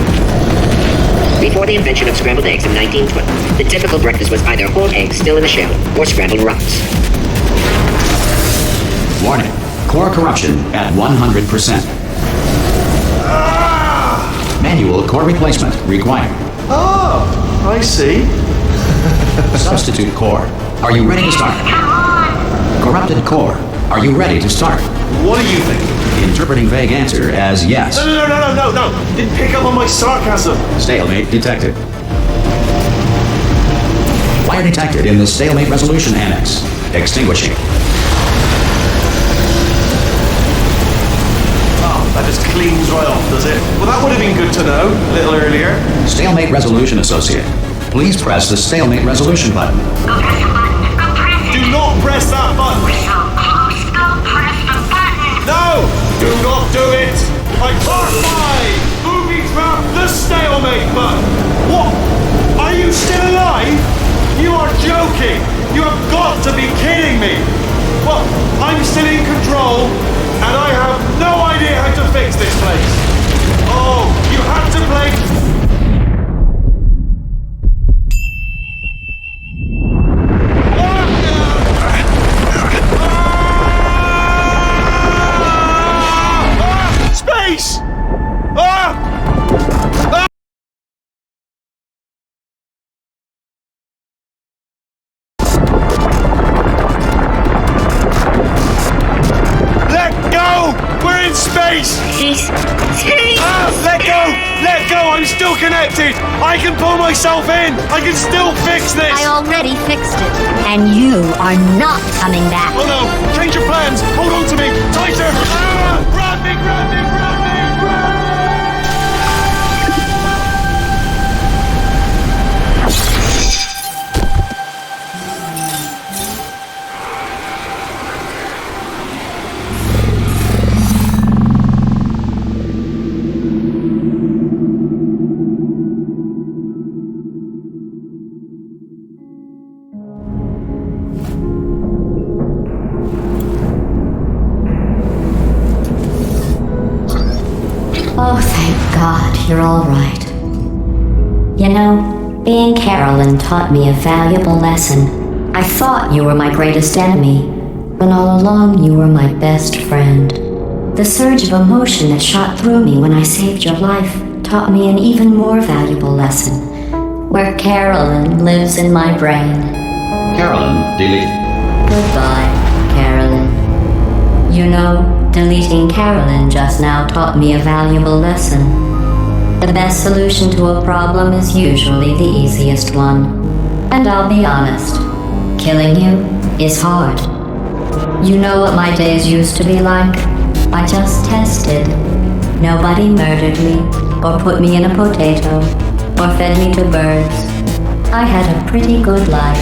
Before the invention of scrambled eggs in 1912, the typical breakfast was either whole eggs still in the shell or scrambled rocks. Warning. Core corruption at 100%. Manual core replacement required. Oh, I see. Substitute core. Are you ready to start? Come on! Corrupted core. Are you ready to start? What do you think? Interpreting vague answer as yes. No. Didn't pick up on my sarcasm. Stalemate detected. Fire detected in the stalemate resolution annex. Extinguishing. That just cleans right off, does it? Well, that would have been good to know a little earlier. Stalemate resolution associate. Please press the stalemate resolution button. Go press the button. Go press it. Do not press that button. We're so close. Go press the button. No! Do not do it! I can't find! Movie trap the stalemate button! What? Are you still alive? You are joking! You have got to be kidding me! Well, I'm still in control, and I have no idea how to fix this place. Oh, you had to play... Space! Let go! We're in space! Let go! I'm still connected! I can pull myself in! I can still fix this! I already fixed it. And you are not coming back. Oh no! Change your plans! Hold on to me! Tighter! Grab me! Oh, thank God, you're all right. You know, being Carolyn taught me a valuable lesson. I thought you were my greatest enemy, when all along you were my best friend. The surge of emotion that shot through me when I saved your life taught me an even more valuable lesson, where Carolyn lives in my brain. Carolyn, delete. Goodbye, Carolyn. You know, deleting Carolyn just now taught me a valuable lesson. The best solution to a problem is usually the easiest one. And I'll be honest, killing you is hard. You know what my days used to be like? I just tested. Nobody murdered me, or put me in a potato, or fed me to birds. I had a pretty good life.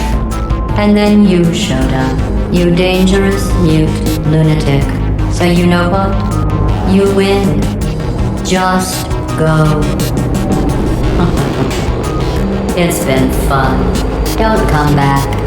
And then you showed up, you dangerous, mute lunatic. So you know what? You win. Just go. It's been fun. Don't come back.